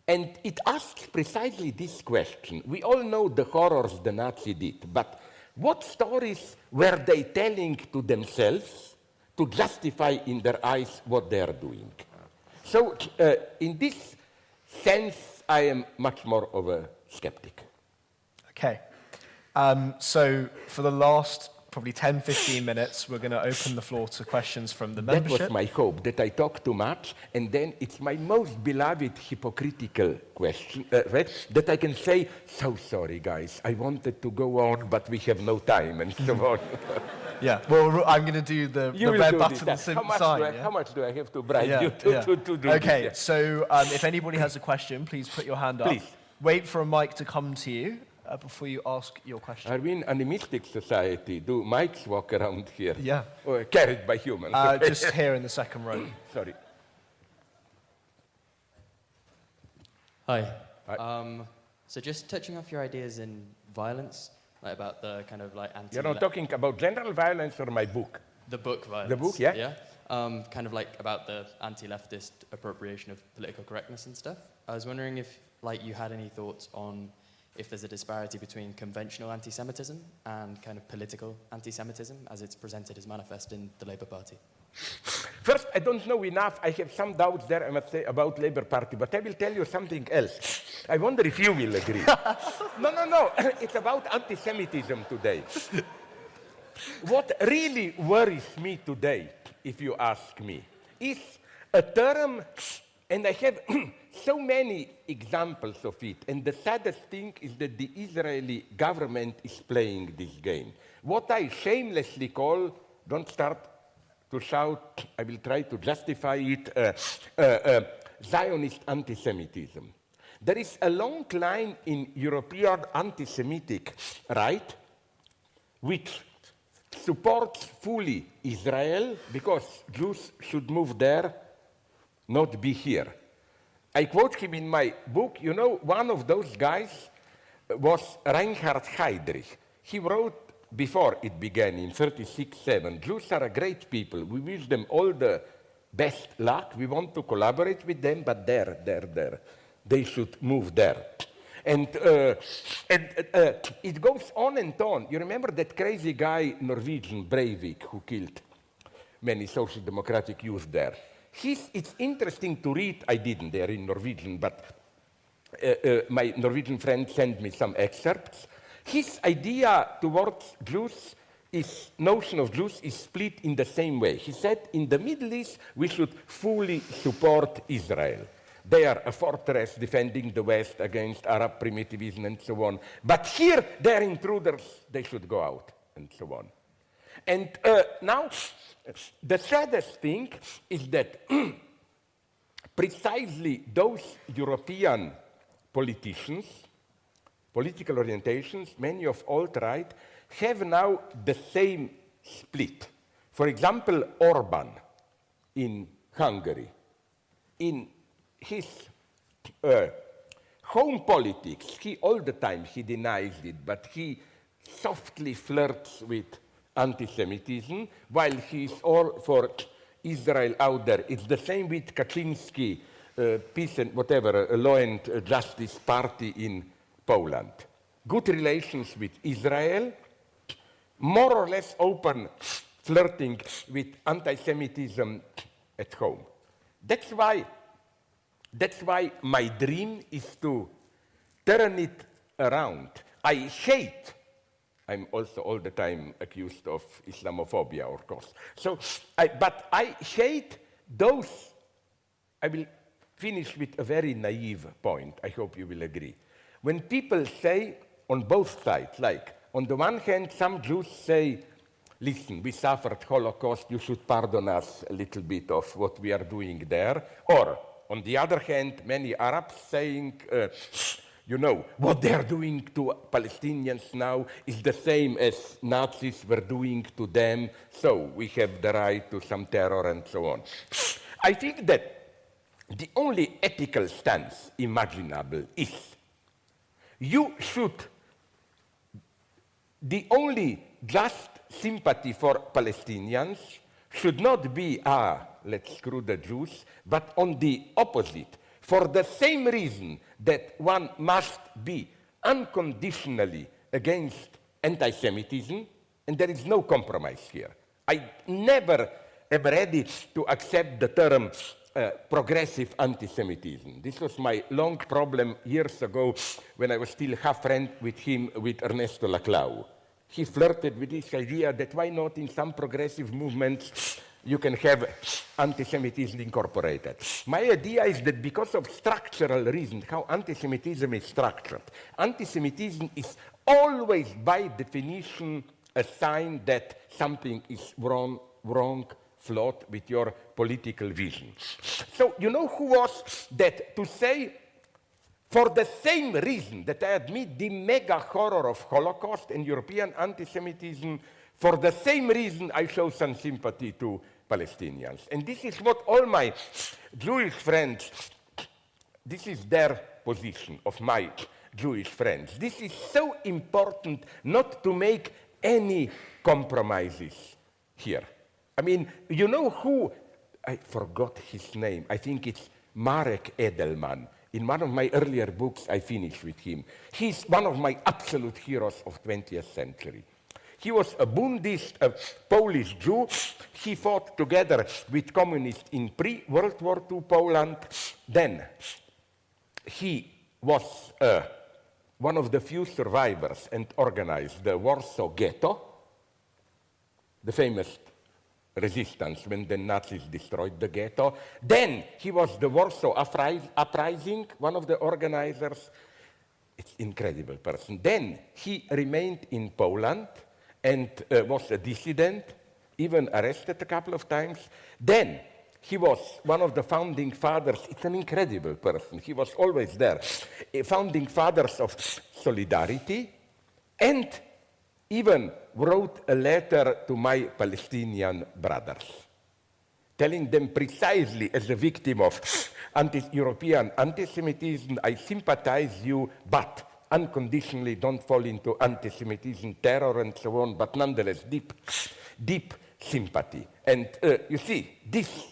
And it asks precisely this question. We all know the horrors the Nazi did, but what stories were they telling to themselves to justify in their eyes what they are doing? So in this sense, I am much more of a skeptic. Okay. So for the last probably 10, 15 minutes, we're going to open the floor to questions from the membership. That was my hope, that I talk too much, and then it's my most beloved hypocritical question, that I can say, so sorry, guys, I wanted to go on, but we have no time, and so on. Yeah, well, I'm going to do the red button sign. How much do I have to bribe you to do this? Okay, so if anybody has a question, please put your hand up. Please. Wait for a mic to come to you before you ask your question. Are we in animistic society? Do mics walk around here? Yeah. Or carried by humans? Just here in the second row. Sorry. Hi. So just touching off your ideas in violence, like about the kind of like anti... You're not talking about general violence or my book? The book violence. The book, yeah? Yeah. Kind of like about the anti-leftist appropriation of political correctness and stuff. I was wondering if like you had any thoughts on if there's a disparity between conventional anti-Semitism and kind of political anti-Semitism as it's presented as manifest in the Labour Party. First, I don't know enough. I have some doubts there, I must say, about Labour Party, but I will tell you something else. I wonder if you will agree. No. It's about anti-Semitism today. What really worries me today, if you ask me, is a term, and I have so many examples of it, and the saddest thing is that the Israeli government is playing this game. What I shamelessly call, don't start to shout, I will try to justify it, Zionist anti-Semitism. There is a long line in European anti-Semitic right which supports fully Israel because Jews should move there, not be here. I quote him in my book. You know, one of those guys was Reinhard Heydrich. He wrote before it began in 36-7, Jews are a great people. We wish them all the best luck. We want to collaborate with them, but there. They should move there. And it goes on and on. You remember that crazy guy, Norwegian, Breivik, who killed many social democratic youth there? It's interesting to read. I didn't there in Norwegian, but my Norwegian friend sent me some excerpts. His idea towards Jews, his notion of Jews is split in the same way. He said, in the Middle East, we should fully support Israel. They are a fortress defending the West against Arab primitivism and so on. But here, they're intruders. They should go out and so on. And now, the saddest thing is that precisely those European politicians, political orientations, many of alt-right, have now the same split. For example, Orban in Hungary, in his home politics, all the time he denies it, but he softly flirts with anti-Semitism, while he is all for Israel out there. It's the same with Kaczynski, peace and whatever, law and justice party in Poland. Good relations with Israel, more or less open flirting with anti-Semitism at home. That's why my dream is to turn it around. I'm also all the time accused of Islamophobia, of course. But I hate those. I will finish with a very naive point. I hope you will agree. When people say on both sides, like on the one hand, some Jews say, listen, we suffered Holocaust, you should pardon us a little bit of what we are doing there. Or on the other hand, many Arabs saying, you know, what they are doing to Palestinians now is the same as Nazis were doing to them, so we have the right to some terror and so on. I think that the only ethical stance imaginable is the only just sympathy for Palestinians should not be, let's screw the Jews, but on the opposite, for the same reason that one must be unconditionally against anti-Semitism, and there is no compromise here. I never am ready to accept the term progressive anti-Semitism. This was my long problem years ago when I was still half friend with him, with Ernesto Laclau. He flirted with this idea that why not in some progressive movements you can have anti-Semitism incorporated. My idea is that because of structural reasons, how anti-Semitism is structured, anti-Semitism is always by definition a sign that something is wrong, flawed with your political vision. So you know who was that to say, for the same reason that I admit the mega horror of Holocaust and European anti-Semitism, for the same reason I show some sympathy to Palestinians. And this is what all my Jewish friends, this is their position of my Jewish friends. This is so important not to make any compromises here. I mean, you know who, I forgot his name, I think it's Marek Edelman. In one of my earlier books, I finished with him. He's one of my absolute heroes of 20th century. He was a Bundist, a Polish Jew. He fought together with communists in pre-World War II Poland. Then he was one of the few survivors and organized the Warsaw Ghetto, the famous resistance when the Nazis destroyed the ghetto. Then he was the Warsaw Uprising, one of the organizers. It's an incredible person. Then he remained in Poland and was a dissident, even arrested a couple of times. Then he was one of the founding fathers. It's an incredible person. He was always there. Founding fathers of Solidarity, and even wrote a letter to my Palestinian brothers, telling them precisely as a victim of European anti-Semitism, I sympathize you, but unconditionally don't fall into anti-Semitism, terror, and so on, but nonetheless deep sympathy. And you see, these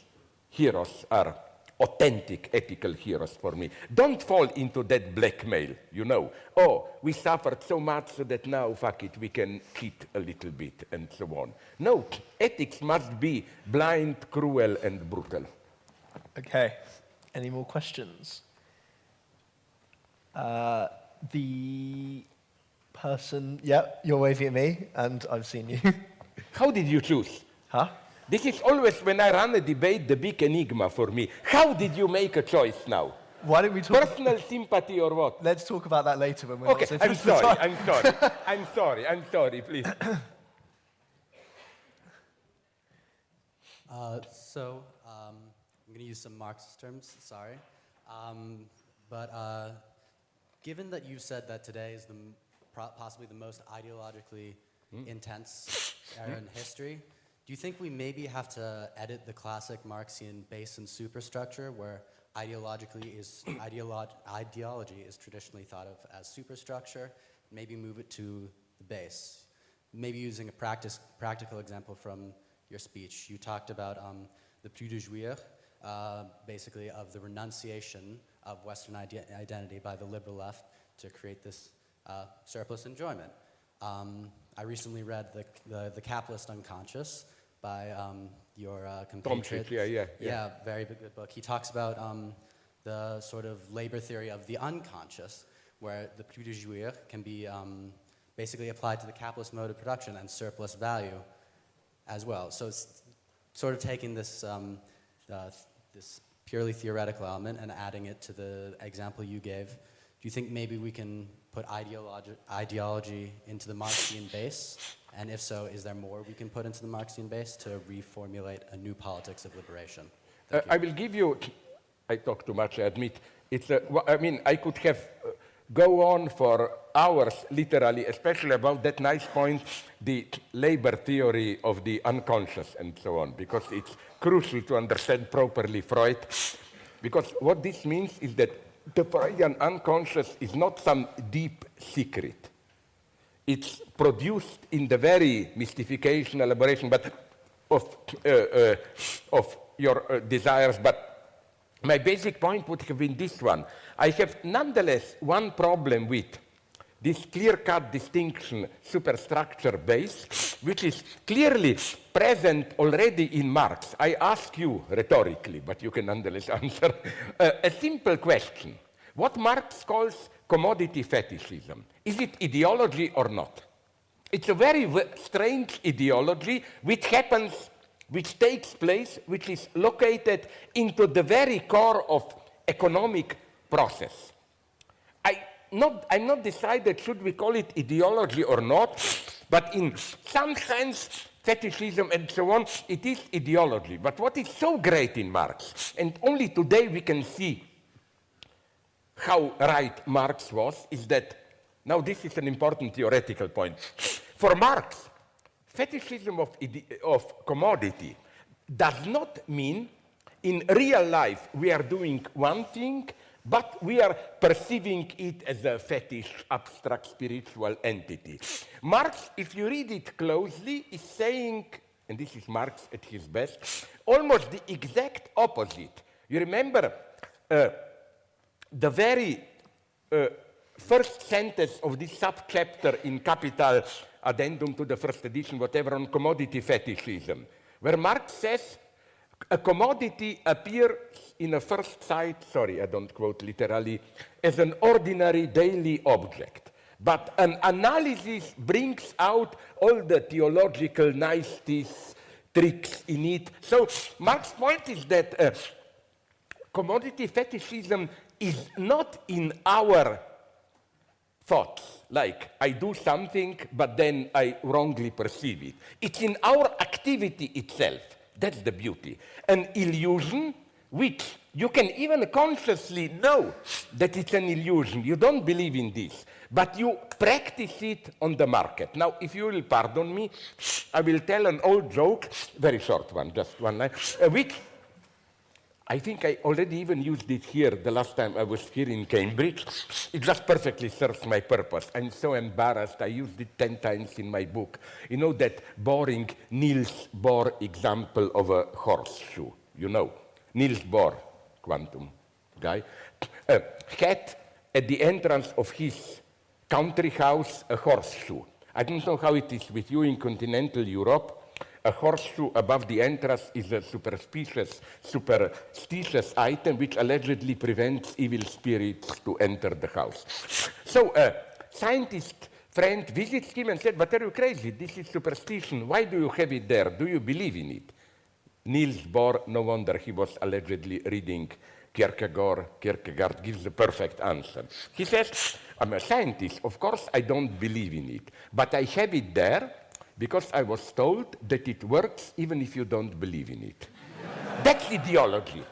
heroes are authentic ethical heroes for me. Don't fall into that blackmail, you know. Oh, we suffered so much so that now, fuck it, we can cheat a little bit and so on. No, ethics must be blind, cruel, and brutal. Okay, any more questions? The person, yeah, you're waving at me, and I've seen you. How did you choose? Huh? This is always, when I run a debate, the big enigma for me. How did you make a choice now? Why don't we talk? Personal sympathy or what? Let's talk about that later when we're Okay, not so I'm close to the sorry, time. I'm sorry, please. I'm going to use some Marxist terms, sorry. Given that you said that today is possibly the most ideologically intense era in history, do you think we maybe have to edit the classic Marxian base and superstructure, where ideology is traditionally thought of as superstructure, maybe move it to the base? Maybe using a practical example from your speech, you talked about the plus de jouir, basically of the renunciation of Western identity by the liberal left to create this surplus enjoyment. I recently read the Capitalist Unconscious by your compatriot. Yeah, very good book. He talks about the sort of labor theory of the unconscious, where the plus de jouir can be basically applied to the capitalist mode of production and surplus value as well. So it's sort of taking this this purely theoretical element and adding it to the example you gave. Do you think maybe we can put ideology into the Marxian base? And if so, is there more we can put into the Marxian base to reformulate a new politics of liberation? I will give you, I talk too much, I admit. I could have go on for hours, literally, especially about that nice point, the labor theory of the unconscious and so on, because it's crucial to understand properly Freud. Because what this means is that the Freudian unconscious is not some deep secret. It's produced in the very mystification, elaboration, but of your desires. But my basic point would have been this one. I have nonetheless one problem with this clear-cut distinction, superstructure-based, which is clearly present already in Marx. I ask you rhetorically, but you can nonetheless answer, a simple question. What Marx calls commodity fetishism, is it ideology or not? It's a very strange ideology which takes place, which is located into the very core of economic process. I'm not decided should we call it ideology or not, but in some sense, fetishism and so on, it is ideology. But what is so great in Marx, and only today we can see how right Marx was, is that, now this is an important theoretical point. For Marx, fetishism of commodity does not mean in real life we are doing one thing, but we are perceiving it as a fetish, abstract, spiritual entity. Marx, if you read it closely, is saying, and this is Marx at his best, almost the exact opposite. You remember the very first sentence of this subchapter in Capital, addendum to the first edition, whatever, on commodity fetishism, where Marx says, a commodity appears in a first sight, sorry, I don't quote literally, as an ordinary daily object. But an analysis brings out all the theological niceties, tricks in it. So Marx's point is that commodity fetishism is not in our thoughts, like I do something, but then I wrongly perceive it. It's in our activity itself. That's the beauty. An illusion which you can even consciously know that it's an illusion. You don't believe in this, but you practice it on the market. Now, if you will pardon me, I will tell an old joke, very short one, just one line, which I think I already even used it here the last time I was here in Cambridge. It just perfectly serves my purpose. I'm so embarrassed. I used it 10 times in my book. You know that boring Niels Bohr example of a horseshoe? You know, Niels Bohr, quantum guy, had at the entrance of his country house a horseshoe. I don't know how it is with you in continental Europe. A horseshoe above the entrance is a superstitious item which allegedly prevents evil spirits to enter the house. So a scientist friend visits him and said, but are you crazy? This is superstition. Why do you have it there? Do you believe in it? Niels Bohr, no wonder he was allegedly reading Kierkegaard. Kierkegaard gives the perfect answer. He says, I'm a scientist. Of course, I don't believe in it, but I have it there because I was told that it works even if you don't believe in it. That's ideology.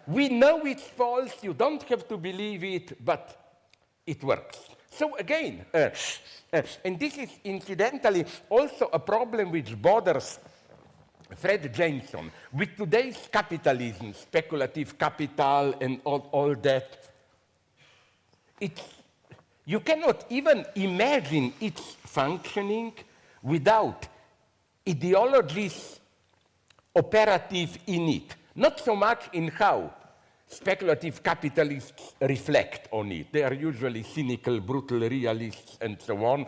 We know it's false, you don't have to believe it, but it works. So again, and this is incidentally also a problem which bothers Fred Jameson. With today's capitalism, speculative capital and all that, you cannot even imagine its functioning without ideologies operative in it. Not so much in how speculative capitalists reflect on it. They are usually cynical, brutal realists and so on.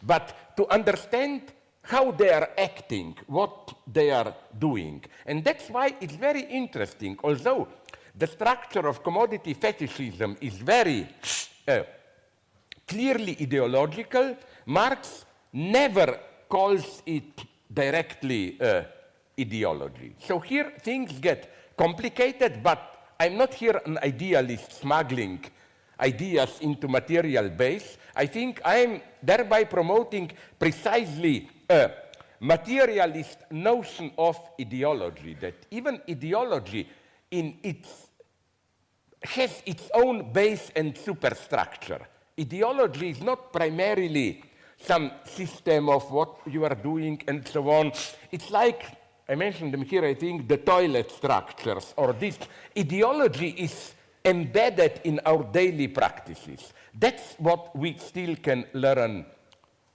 But to understand how they are acting, what they are doing. And that's why it's very interesting. Although the structure of commodity fetishism is very clearly ideological, Marx never calls it directly ideology. So here things get complicated, but I'm not here an idealist smuggling ideas into material base. I think I'm thereby promoting precisely a materialist notion of ideology, that even ideology has its own base and superstructure. Ideology is not primarily some system of what you are doing and so on. It's like I mentioned them here, I think, the toilet structures, or this ideology is embedded in our daily practices. That's what we still can learn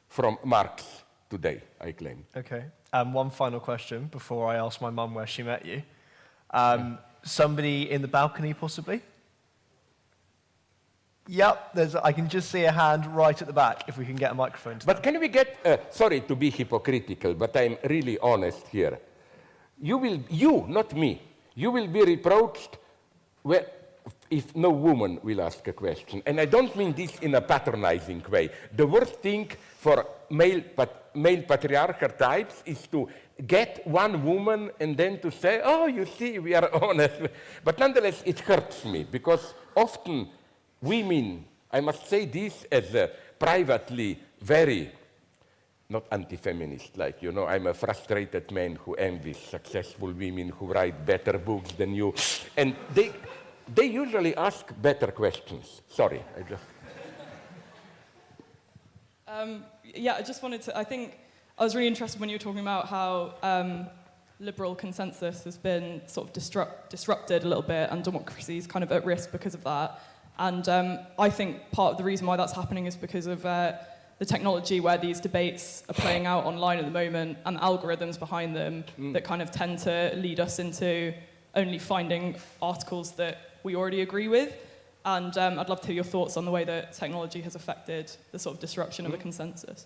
from Marx today, I claim. Okay. One final question before I ask my mum where she met you. Somebody in the balcony, possibly? Yep, I can just see a hand right at the back, if we can get a microphone to But can we get, sorry to be hypocritical, but I'm really honest here. You, not me, you will be reproached if no woman will ask a question. And I don't mean this in a patronizing way. The worst thing for male patriarchal types is to get one woman and then to say, oh, you see, we are honest. But nonetheless, it hurts me, because often women, I must say this as a privately very, not anti-feminist, like, you know, I'm a frustrated man who envies successful women who write better books than you. And they usually ask better questions. Sorry, I just... Yeah, I just wanted to, I think I was really interested when you were talking about how liberal consensus has been sort of disrupted a little bit, and democracy is kind of at risk because of that. And I think part of the reason why that's happening is because of the technology where these debates are playing out online at the moment, and the algorithms behind them that kind of tend to lead us into only finding articles that we already agree with. And I'd love to hear your thoughts on the way that technology has affected the sort of disruption of the consensus.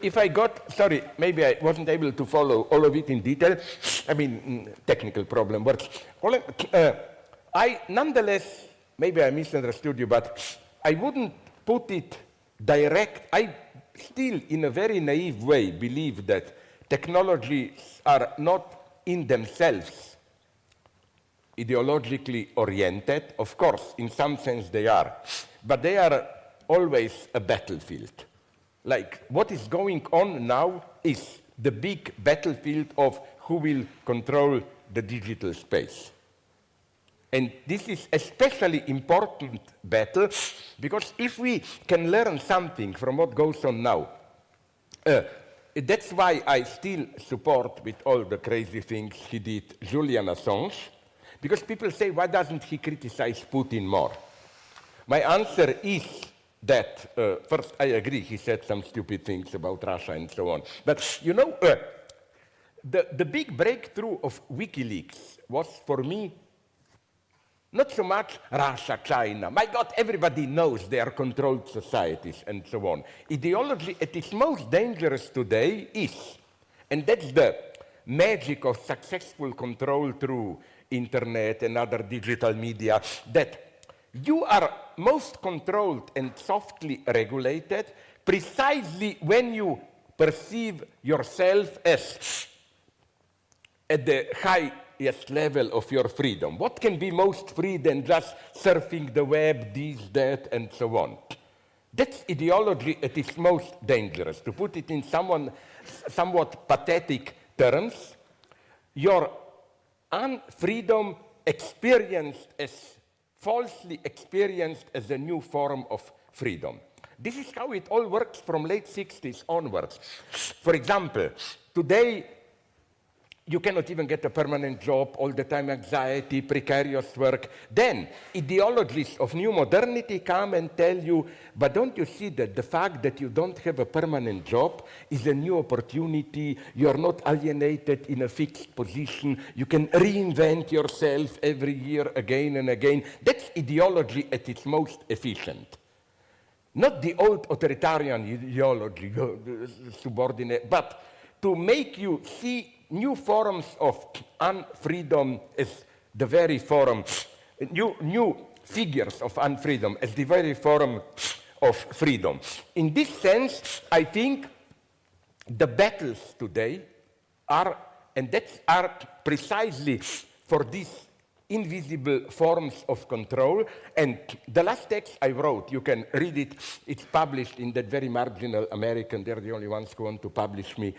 If I got, sorry, maybe I wasn't able to follow all of it in detail. I mean, technical problem, but I nonetheless, maybe I misunderstood you, but I wouldn't put it direct. I still, in a very naive way, believe that technologies are not in themselves ideologically oriented. Of course, in some sense they are, but they are always a battlefield. Like, what is going on now is the big battlefield of who will control the digital space. And this is especially important battle, because if we can learn something from what goes on now, that's why I still support, with all the crazy things he did, Julian Assange, because people say, why doesn't he criticize Putin more? My answer is that, first, I agree, he said some stupid things about Russia and so on. But, you know, the big breakthrough of WikiLeaks was, for me, not so much Russia, China. My God, everybody knows they are controlled societies and so on. Ideology at its most dangerous today is, and that's the magic of successful control through internet and other digital media, that you are most controlled and softly regulated precisely when you perceive yourself as at the highest level of your freedom. What can be most free than just surfing the web, this, that, and so on? That's ideology at its most dangerous. To put it in somewhat pathetic terms, your unfreedom falsely experienced as a new form of freedom. This is how it all works from late 60s onwards. For example, today you cannot even get a permanent job, all the time anxiety, precarious work. Then ideologies of new modernity come and tell you, but don't you see that the fact that you don't have a permanent job is a new opportunity, you're not alienated in a fixed position, you can reinvent yourself every year again and again. That's ideology at its most efficient. Not the old authoritarian ideology, subordinate, but to make you see new forms of unfreedom as the very form, new figures of unfreedom as the very form of freedom. In this sense, I think the battles today are precisely for these invisible forms of control. And the last text I wrote, you can read it, it's published in that very marginal American, they're the only ones who want to publish me,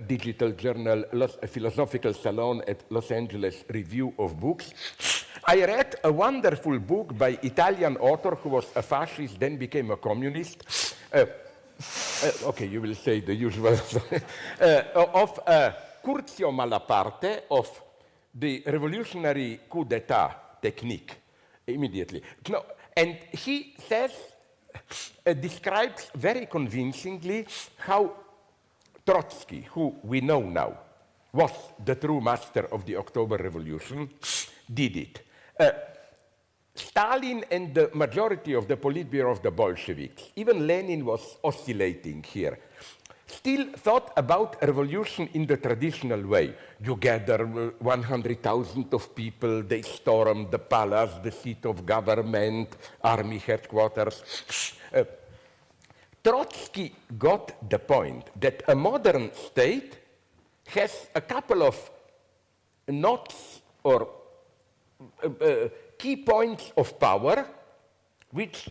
digital journal, Philosophical Salon at Los Angeles Review of Books. I read a wonderful book by Italian author who was a fascist, then became a communist. Okay, you will say the usual, of Curzio Malaparte, of the revolutionary coup d'etat technique, immediately. No, and he says, describes very convincingly how Trotsky, who we know now, was the true master of the October Revolution, did it. Stalin and the majority of the Politburo of the Bolsheviks, even Lenin was oscillating here, still thought about revolution in the traditional way. You gather 100,000 of people, they storm the palace, the seat of government, army headquarters. Trotsky got the point that a modern state has a couple of knots or key points of power which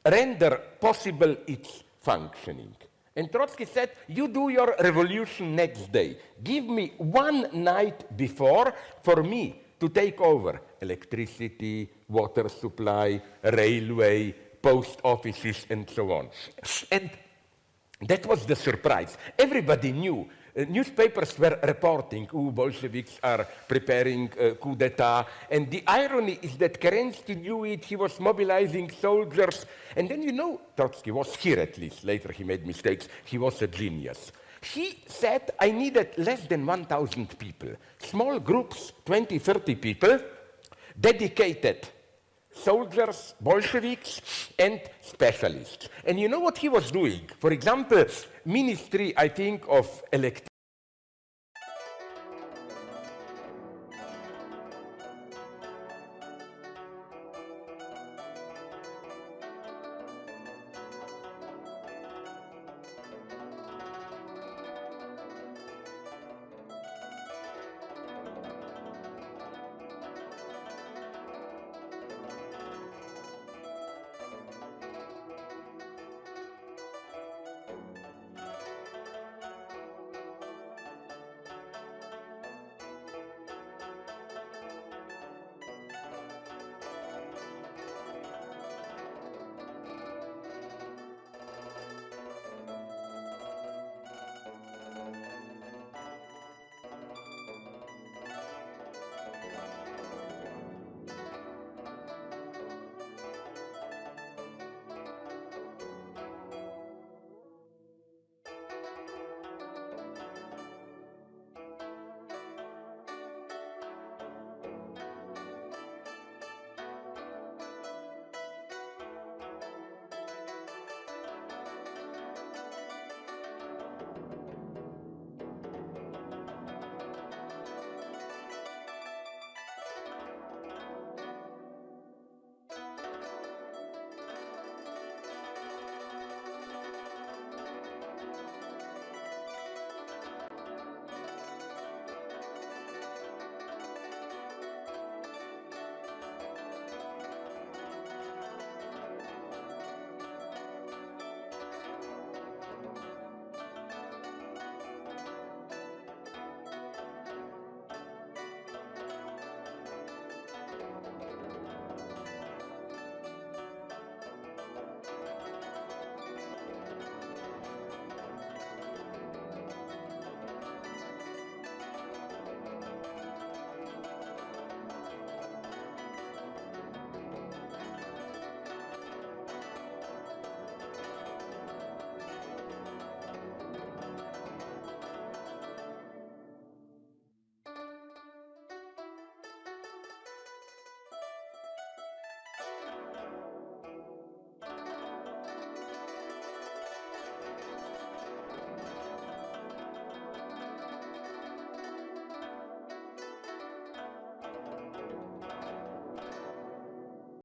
render possible its functioning. And Trotsky said, you do your revolution next day. Give me one night before for me to take over electricity, water supply, railway, post offices, and so on. And that was the surprise. Everybody knew. Newspapers were reporting, Bolsheviks are preparing a coup d'etat. And the irony is that Kerensky knew it, he was mobilizing soldiers. And then, Trotsky was here at least. Later he made mistakes. He was a genius. He said, I needed less than 1,000 people. Small groups, 20, 30 people, dedicated soldiers, Bolsheviks, and specialists. And you know what he was doing? For example, Ministry, I think, of Electricity